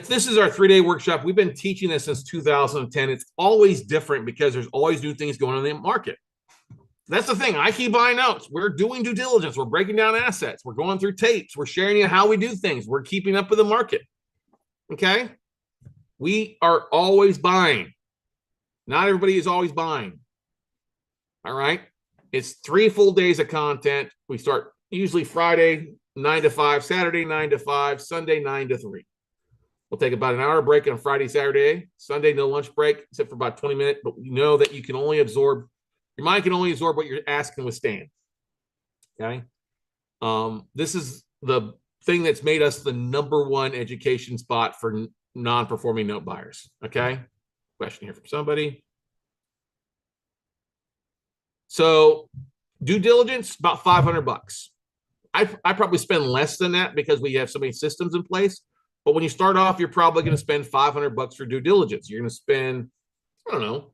This is our 3-day workshop. We've been teaching this since 2010. It's always different because there's always new things going on in the market. That's the thing. I keep buying notes. We're doing due diligence. We're breaking down assets. We're going through tapes. We're sharing you how we do things. We're keeping up with the market. Okay? We are always buying. Not everybody is always buying. All right? It's 3 full days of content. We start usually Friday, 9 to 5, Saturday, 9 to 5, Sunday, 9 to 3. We'll take about an hour break on Friday, Saturday. Sunday, no lunch break, except for about 20 minutes. But we know that you can only absorb, your mind can only absorb what your ass can withstand. Okay? This is the thing that's made us the #1 education spot for non-performing note buyers. Okay? Question here from somebody. So due diligence, about $500. I probably spend less than that because we have so many systems in place. But when you start off, you're probably going to spend $500 for due diligence. You're going to spend, I don't know,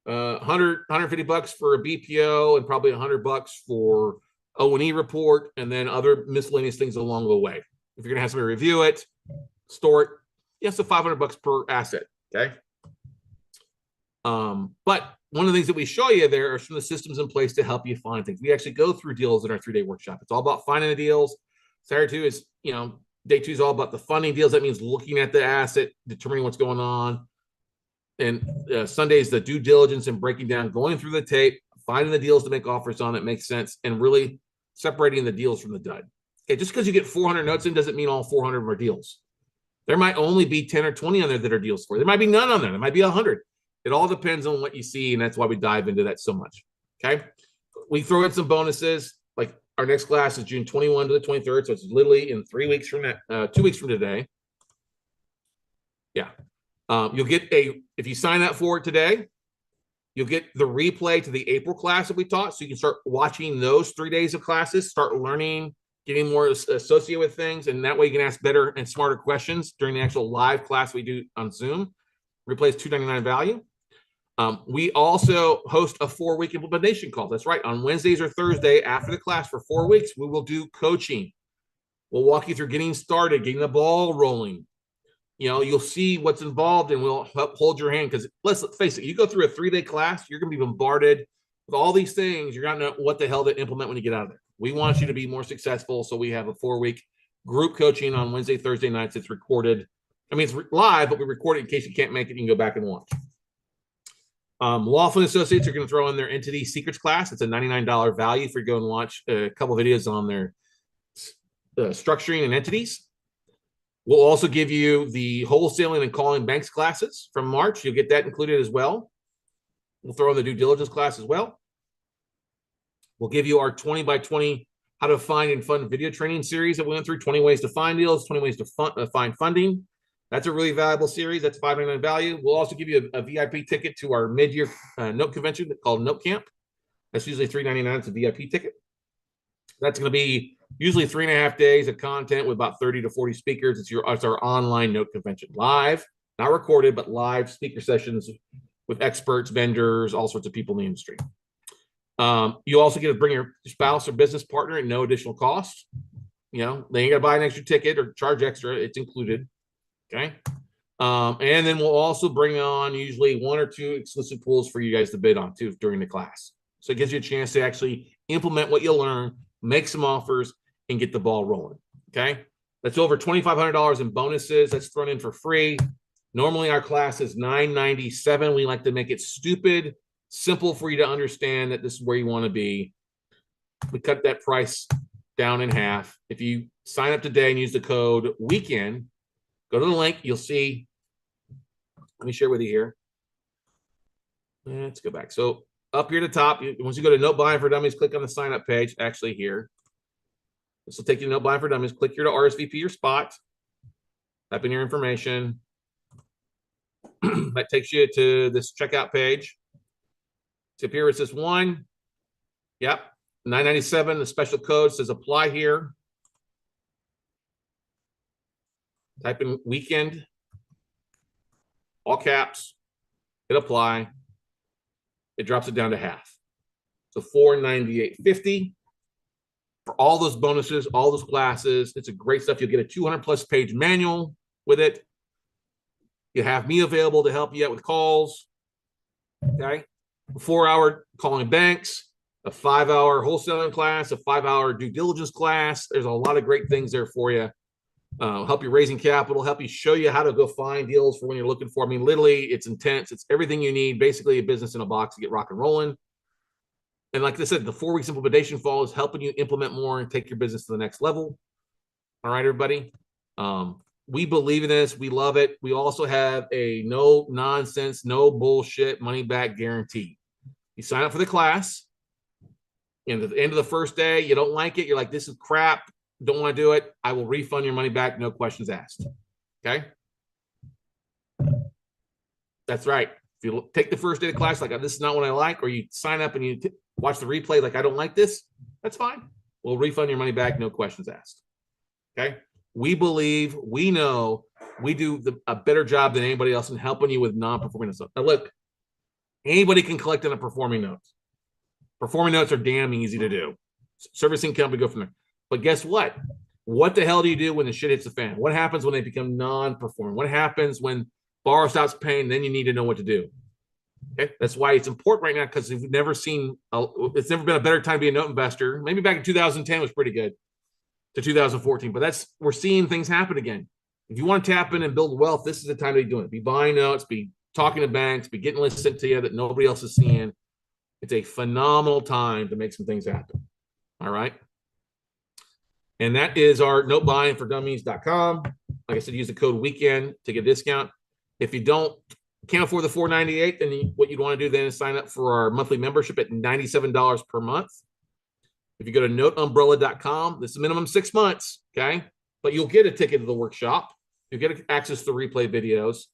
$150 for a BPO and probably $100 for O&E report and then other miscellaneous things along the way. If you're going to have somebody review it, store it, yes, so $500 per asset. Okay. But one of the things that we show you there are some of the systems in place to help you find things. We actually go through deals in our 3-day workshop. It's all about finding the deals. Saturday 2 is, day 2 is all about the funding deals. That means looking at the asset, determining what's going on. And Sunday is the due diligence and breaking down, going through the tape, finding the deals to make offers on that make sense, and really separating the deals from the dud. Okay, just because you get 400 notes in doesn't mean all 400 of them are deals. There might only be 10 or 20 on there that are deals for you. There might be none on there. There might be 100. It all depends on what you see, and that's why we dive into that so much. Okay, we throw in some bonuses. Like our next class is June 21 to the 23rd, so it's literally in 3 weeks from that, 2 weeks from today. Yeah, you'll get if you sign up for it today, you'll get the replay to the April class that we taught, so you can start watching those 3 days of classes, start learning, getting more associated with things, and that way you can ask better and smarter questions during the actual live class we do on Zoom. Replay is $299 value. We also host a 4-week implementation call. That's right. On Wednesdays or Thursday after the class for 4 weeks, we will do coaching. We'll walk you through getting started, getting the ball rolling. You'll see what's involved and we'll help hold your hand because let's face it, you go through a 3-day class, you're going to be bombarded with all these things. You're going to know what the hell to implement when you get out of there. We want you to be more successful. So we have a 4-week group coaching on Wednesday, Thursday nights. It's recorded. I mean, it's live, but we record it in case you can't make it. You can go back and watch. Laughlin Associates are going to throw in their entity secrets class. It's a $99 value for you to go and watch a couple of videos on their structuring and entities. We'll also give you the wholesaling and calling banks classes from March. You'll get that included as well. We'll throw in the due diligence class as well. We'll give you our 20 by 20 how to find and fund video training series that we went through, 20 ways to find deals, 20 ways to find funding. That's a really valuable series. That's $599 value. We'll also give you a VIP ticket to our mid-year note convention called Note Camp. That's usually $399. It's a VIP ticket. That's going to be usually 3.5 days of content with about 30 to 40 speakers. It's our online note convention live. not recorded, but live speaker sessions with experts, vendors, all sorts of people in the industry. You also get to bring your spouse or business partner at no additional cost. They ain't got to buy an extra ticket or charge extra. It's included. Okay. And then we'll also bring on usually 1 or 2 exclusive tools for you guys to bid on too during the class. So it gives you a chance to actually implement what you learn, make some offers, and get the ball rolling. Okay. That's over $2,500 in bonuses. That's thrown in for free. Normally our class is $997. We like to make it stupid, simple for you to understand that this is where you want to be. We cut that price down in half. If you sign up today and use the code WEEKEND, go to the link. You'll see. Let me share with you here. Let's go back. So up here at the top, once you go to Note Buying for Dummies, click on the sign up page. Actually here. This will take you to Note Buying for Dummies. Click here to RSVP your spot. Type in your information. That takes you to this checkout page. So up here it says 1. Yep. $997. The special code says apply here. Type in weekend, all caps, hit apply. It drops it down to half. So $498.50 for all those bonuses, all those classes. It's a great stuff. You'll get a 200+ page manual with it. You have me available to help you out with calls. Okay. A 4-hour calling banks, a 5-hour wholesaling class, a 5-hour due diligence class. There's a lot of great things there for you. Help you raising capital, help you show you how to go find deals for when you're looking for. I mean, literally, it's intense. It's everything you need, basically a business in a box to get rock and rolling. And like I said, the 4 weeks implementation fall is helping you implement more and take your business to the next level. All right, everybody. We believe in this. We love it. We also have a no nonsense, no bullshit money back guarantee. You sign up for the class, and at the end of the first day, you don't like it. You're like, this is crap. Don't want to do it. I will refund your money back. No questions asked. Okay. That's right. If you take the first day of class, like this is not what I like, or you sign up and you watch the replay, like I don't like this, that's fine. We'll refund your money back. No questions asked. Okay. We believe, we know we do a better job than anybody else in helping you with non-performing notes. Now look, anybody can collect on a performing notes. Performing notes are damn easy to do. Servicing company, go from there. But guess what? What the hell do you do when the shit hits the fan? What happens when they become non-performing? What happens when borrower stops paying? Then you need to know what to do. Okay, that's why it's important right now, because we've never seen. It's never been a better time to be a note investor. Maybe back in 2010 was pretty good to 2014, but we're seeing things happen again. If you want to tap in and build wealth, this is the time to be doing it. Be buying notes, be talking to banks, be getting listened to you that nobody else is seeing. It's a phenomenal time to make some things happen. All right. And that is our notebuyingfordummies.com. Like I said, use the code WEEKEND to get a discount. If you can't afford the $498, then what you'd want to do then is sign up for our monthly membership at $97 per month. If you go to noteumbrella.com, this is minimum 6 months, okay? But you'll get a ticket to the workshop. You'll get access to replay videos.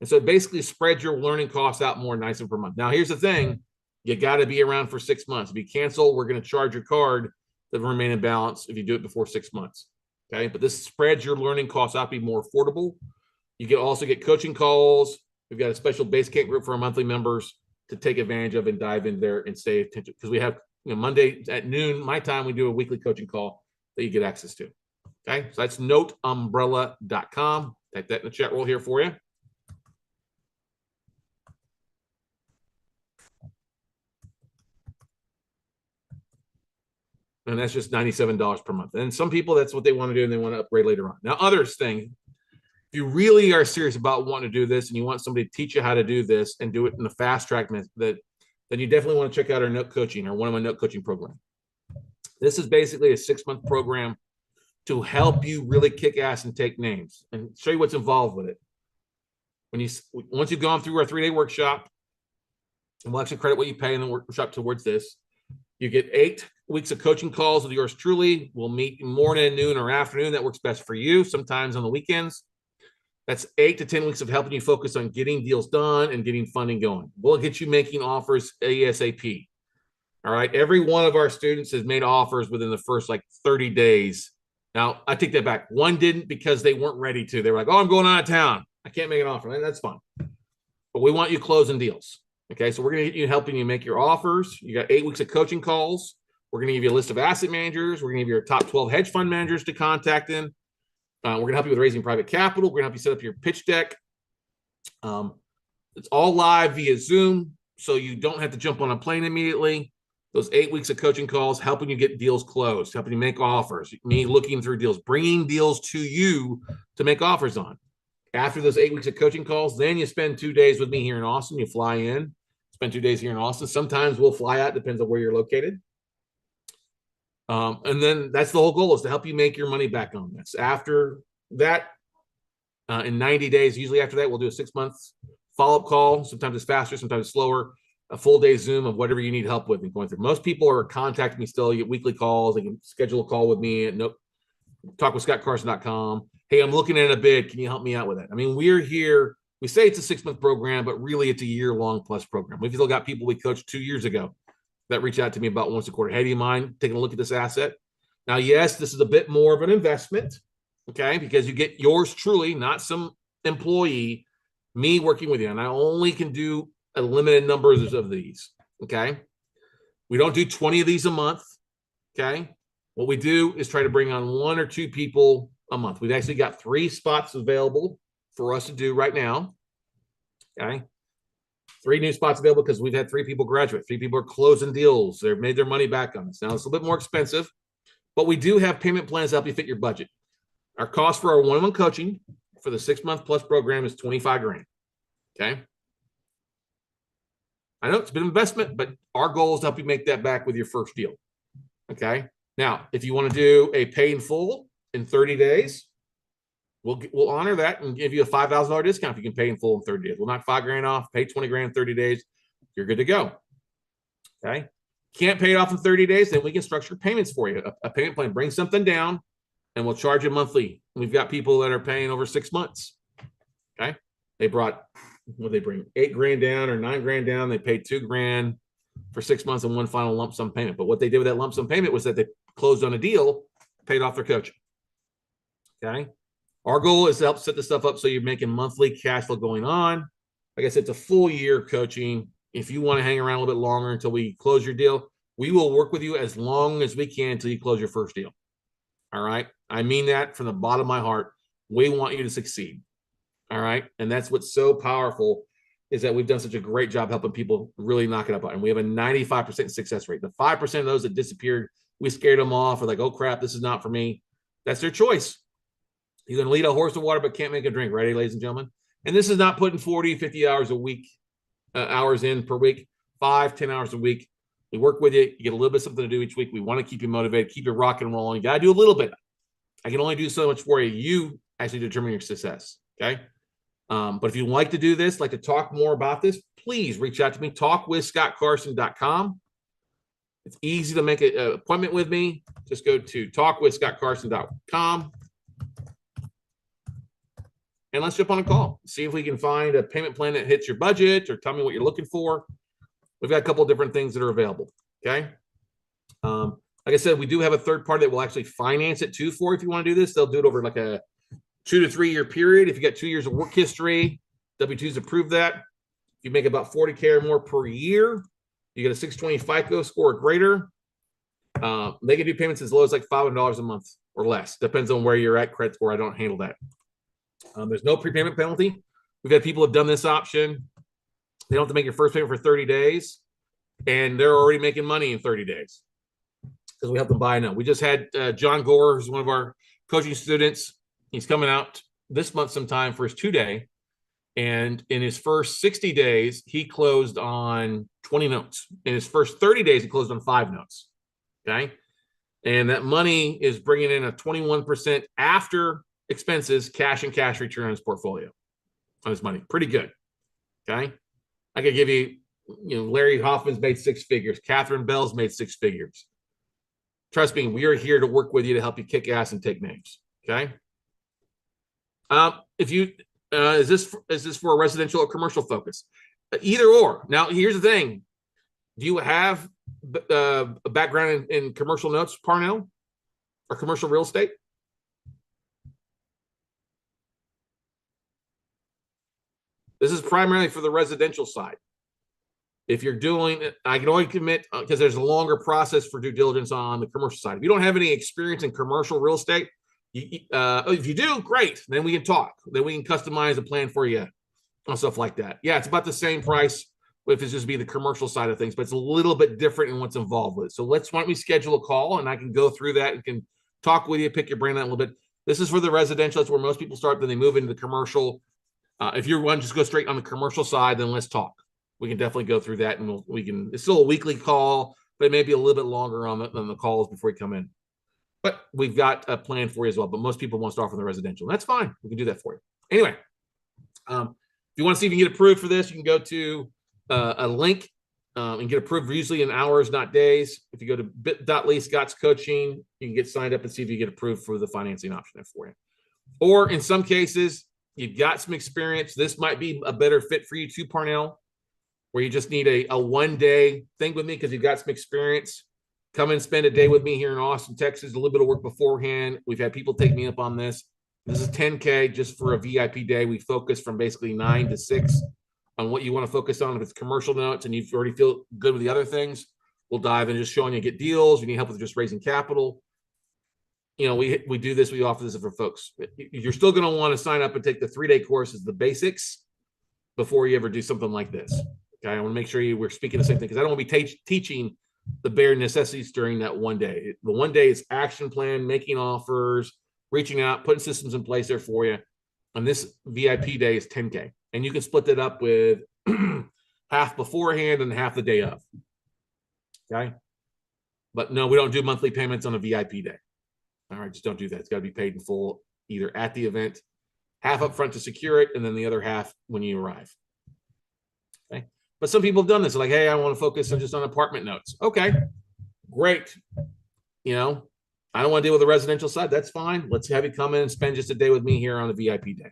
And so it basically spreads your learning costs out more nicer per month. Now, here's the thing. You got to be around for 6 months. If you cancel, we're going to charge your card the remaining balance if you do it before 6 months. Okay. But this spreads your learning costs out, be more affordable. You can also get coaching calls. We've got a special base camp group for our monthly members to take advantage of and dive in there and stay attention. Because we have, Monday at noon, my time, we do a weekly coaching call that you get access to. Okay. So that's noteumbrella.com. Type that in the chat roll here for you. And that's just $97 per month. And some people, that's what they want to do, and they want to upgrade later on. Now, others thing, if you really are serious about wanting to do this and you want somebody to teach you how to do this and do it in a fast track method, then you definitely want to check out our note coaching or one of my note coaching programs. This is basically a 6-month program to help you really kick ass and take names and show you what's involved with it. Once you've gone through our 3-day workshop, and we'll actually credit what you pay in the workshop towards this, you get 8 weeks of coaching calls with yours truly. We'll meet morning, noon, or afternoon. That works best for you. Sometimes on the weekends. That's 8 to 10 weeks of helping you focus on getting deals done and getting funding going. We'll get you making offers ASAP. All right. Every one of our students has made offers within the first 30 days. Now, I take that back. One didn't because they weren't ready to. They were like, oh, I'm going out of town. I can't make an offer. That's fine. But we want you closing deals. Okay, so we're going to get you helping you make your offers. You got 8 weeks of coaching calls. We're going to give you a list of asset managers. We're going to give you your top 12 hedge fund managers to contact in. We're going to help you with raising private capital. We're going to help you set up your pitch deck. It's all live via Zoom, so you don't have to jump on a plane immediately. Those 8 weeks of coaching calls, helping you get deals closed, helping you make offers, me looking through deals, bringing deals to you to make offers on. After those 8 weeks of coaching calls, then you spend 2 days with me here in Austin. You fly in, spend 2 days here in Austin. Sometimes we'll fly out, depends on where you're located. And then that's the whole goal, is to help you make your money back on this. After that, in 90 days, usually after that, we'll do a 6-month follow-up call. Sometimes it's faster, sometimes it's slower. A full day Zoom of whatever you need help with and going through. Most people are contacting me still. You get weekly calls. They can schedule a call with me at talkwithscottcarson.com. Hey, I'm looking at a bid. Can you help me out with it? I mean, we're here. We say it's a 6-month program, but really it's a year-long plus program. We've still got people we coached 2 years ago that reach out to me about once a quarter. Hey, do you mind taking a look at this asset? Now, yes, this is a bit more of an investment, okay, because you get yours truly, not some employee, me working with you. And I only can do a limited number of these, okay? We don't do 20 of these a month, okay? What we do is try to bring on 1 or 2 people a month. We've actually got 3 spots available for us to do right now, okay? 3 new spots available because we've had 3 people graduate. 3 people are closing deals. They've made their money back on us. Now, it's a little bit more expensive, but we do have payment plans to help you fit your budget. Our cost for our one-on-one coaching for the 6-month plus program is $25,000, okay? I know it's been an investment, but our goal is to help you make that back with your first deal, okay? Now, if you want to do a pay in full in 30 days, we'll honor that and give you a $5,000 discount if you can pay in full in 30 days. We'll knock $5,000 off, pay $20,000 in 30 days. You're good to go, okay? Can't pay it off in 30 days, then we can structure payments for you. A payment plan, bring something down, and we'll charge you monthly. We've got people that are paying over 6 months, okay? They brought, what they bring, $8,000 down or $9,000 down. They paid $2,000 for 6 months and one final lump sum payment. But what they did with that lump sum payment was that they closed on a deal, paid off their coaching. Okay. Our goal is to help set this stuff up so you're making monthly cash flow going on. Like I said, it's a full year coaching. If you want to hang around a little bit longer until we close your deal, we will work with you as long as we can until you close your first deal. All right. I mean that from the bottom of my heart. We want you to succeed. All right. And that's what's so powerful, is that we've done such a great job helping people really knock it up. And we have a 95% success rate. The 5% of those that disappeared, we scared them off. We're like, oh crap, this is not for me. That's their choice. You can lead a horse to water, but can't make a drink. Ready, ladies and gentlemen? And this is not putting 40, 50 hours a week, hours in per week, 5, 10 hours a week. We work with you. You get a little bit of something to do each week. We want to keep you motivated, keep you rock and rolling. You got to do a little bit. I can only do so much for you. You actually determine your success. Okay. But if you'd like to do this, like to talk more about this, please reach out to me. talkwithscottcarson.com. It's easy to make an appointment with me. Just go to talkwithscottcarson.com. And let's jump on a call. See if we can find a payment plan that hits your budget, or tell me what you're looking for. We've got a couple of different things that are available. Okay. Like I said, we do have a third party that will actually finance it too for you if you want to do this. They'll do it over like a 2 to 3 year period. If you got 2 years of work history, W-2s approve that. If you make about $40,000 or more per year, you get a 620 FICO score or greater. They can do payments as low as like $500 a month or less. Depends on where you're at credit score. I don't handle that. There's no prepayment penalty. We've had people have done this option. They don't have to make your first payment for 30 days, and they're already making money in 30 days because we help them buy now. We just had John Gore, who's one of our coaching students. He's coming out this month sometime for his 2-day. And in his first 60 days, he closed on 20 notes. In his first 30 days, he closed on 5 notes. Okay. And that money is bringing in a 21% after expenses, cash and cash return on his portfolio, on his money. Pretty good. Okay. I could give you, Larry Hoffman's made 6 figures. Catherine Bell's made 6 figures. Trust me, we are here to work with you to help you kick ass and take names. Okay. If you, is this for a residential or commercial focus? Either or. Now, here's the thing. Do you have a background in commercial notes, Parnell, or commercial real estate? This is primarily for the residential side. If you're doing it, I can only commit because there's a longer process for due diligence on the commercial side. If you don't have any experience in commercial real estate, if you do, great. Then we can talk. Then we can customize a plan for you on stuff like that. Yeah, it's about the same price if it's just be the commercial side of things, but it's a little bit different in what's involved with it. So why don't we schedule a call and I can go through that and can talk with you, pick your brain out a little bit. This is for the residential. That's where most people start. Then they move into the commercial. If you want to just go straight on the commercial side, then let's talk. We can definitely go through that, and we can. It's still a weekly call, but maybe a little bit longer on the calls before you come in. But we've got a plan for you as well. But most people want to start from the residential. That's fine. We can do that for you. Anyway, if you want to see if you can get approved for this, you can go to a link and get approved usually in hours, not days. If you go to bit.ly Scott's Coaching, you can get signed up and see if you get approved for the financing option there for you. Or in some cases, you've got some experience. This might be a better fit for you too, Parnell, where you just need a one-day thing with me because you've got some experience. Come and spend a day with me here in Austin, Texas, a little bit of work beforehand. We've had people take me up on this. This is $10K just for a VIP day. We focus from basically 9 to 6 on what you want to focus on. If it's commercial notes and you already feel good with the other things, we'll dive in just showing you get deals. You need help with just raising capital. You know, we do this. We offer this for folks. You're still going to want to sign up and take the 3-day courses, the basics, before you ever do something like this. Okay, I want to make sure we're speaking the same thing because I don't want to be teaching the bare necessities during that one day. The one day is action plan, making offers, reaching out, putting systems in place there for you. And this VIP day is $10K. And you can split that up with half beforehand and half the day of. Okay. But no, we don't do monthly payments on a VIP day. All right, just don't do that. It's got to be paid in full, either at the event, half up front to secure it, and then the other half when you arrive. Okay. But some people have done this. They're like, hey, I want to focus on just on apartment notes. Okay, great. You know, I don't want to deal with the residential side. That's fine. Let's have you come in and spend just a day with me here on the VIP day.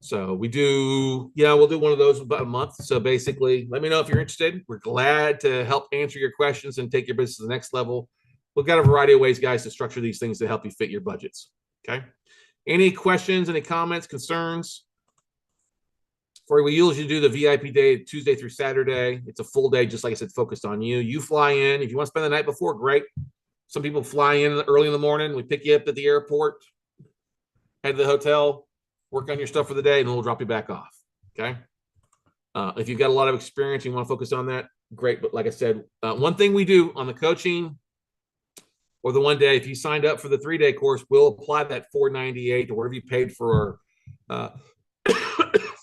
So we'll do one of those about a month. So basically, let me know if you're interested. We're glad to help answer your questions and take your business to the next level. We've got a variety of ways, guys, to structure these things to help you fit your budgets. Okay. Any questions, any comments, concerns? We usually do the VIP day Tuesday through Saturday. It's a full day, just like I said, focused on you. You fly in. If you want to spend the night before, great. Some people fly in early in the morning. We pick you up at the airport, head to the hotel, work on your stuff for the day, and then we'll drop you back off. Okay. If you've got a lot of experience, you want to focus on that, great. But like I said, one thing we do on the coaching or the one day, if you signed up for the 3-day course, we'll apply that $498 or whatever you paid for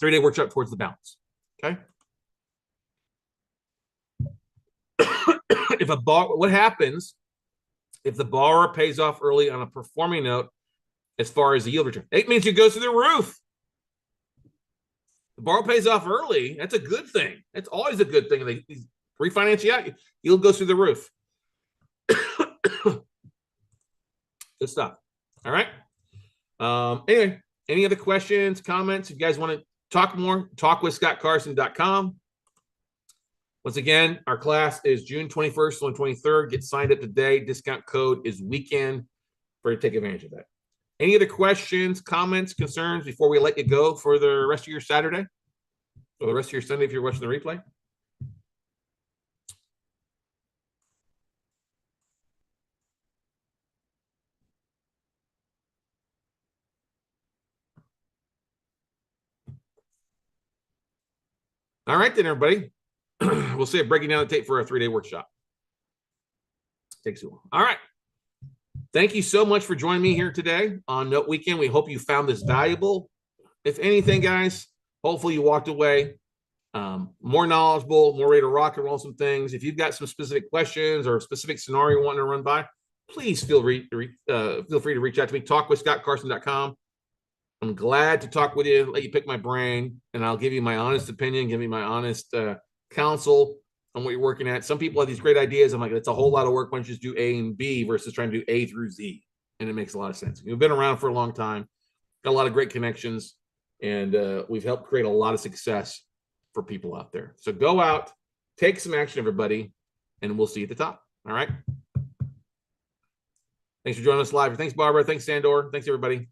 3-day workshop towards the balance. Okay. What happens if the borrower pays off early on a performing note as far as the yield return? It means you go through the roof. The borrower pays off early. That's a good thing. That's always a good thing. They refinance you out, yield goes through the roof. Good stuff. All right. Anyway, any other questions, comments? If you guys want to talk more, talk with scottcarson.com. Once again, our class is June 21st and 23rd. Get signed up today. Discount code is weekend for you to take advantage of that. Any other questions, comments, concerns before we let you go for the rest of your Saturday or the rest of your Sunday if you're watching the replay? All right, then, everybody. We'll see it breaking down the tape for our 3-day workshop. Takes too long. All right. Thank you so much for joining me here today on Note Weekend. We hope you found this valuable. If anything, guys, hopefully you walked away more knowledgeable, more ready to rock and roll some things. If you've got some specific questions or a specific scenario you want to run by, please feel free to reach out to me. Talk with scottcarson.com. I'm glad to talk with you, let you pick my brain, and I'll give you my honest opinion, give you my honest counsel on what you're working at. Some people have these great ideas. I'm like, it's a whole lot of work. Why don't you just do A and B versus trying to do A through Z? And it makes a lot of sense. We've been around for a long time, got a lot of great connections, and we've helped create a lot of success for people out there. So go out, take some action, everybody, and we'll see you at the top. All right. Thanks for joining us live. Thanks, Barbara. Thanks, Sandor. Thanks, everybody.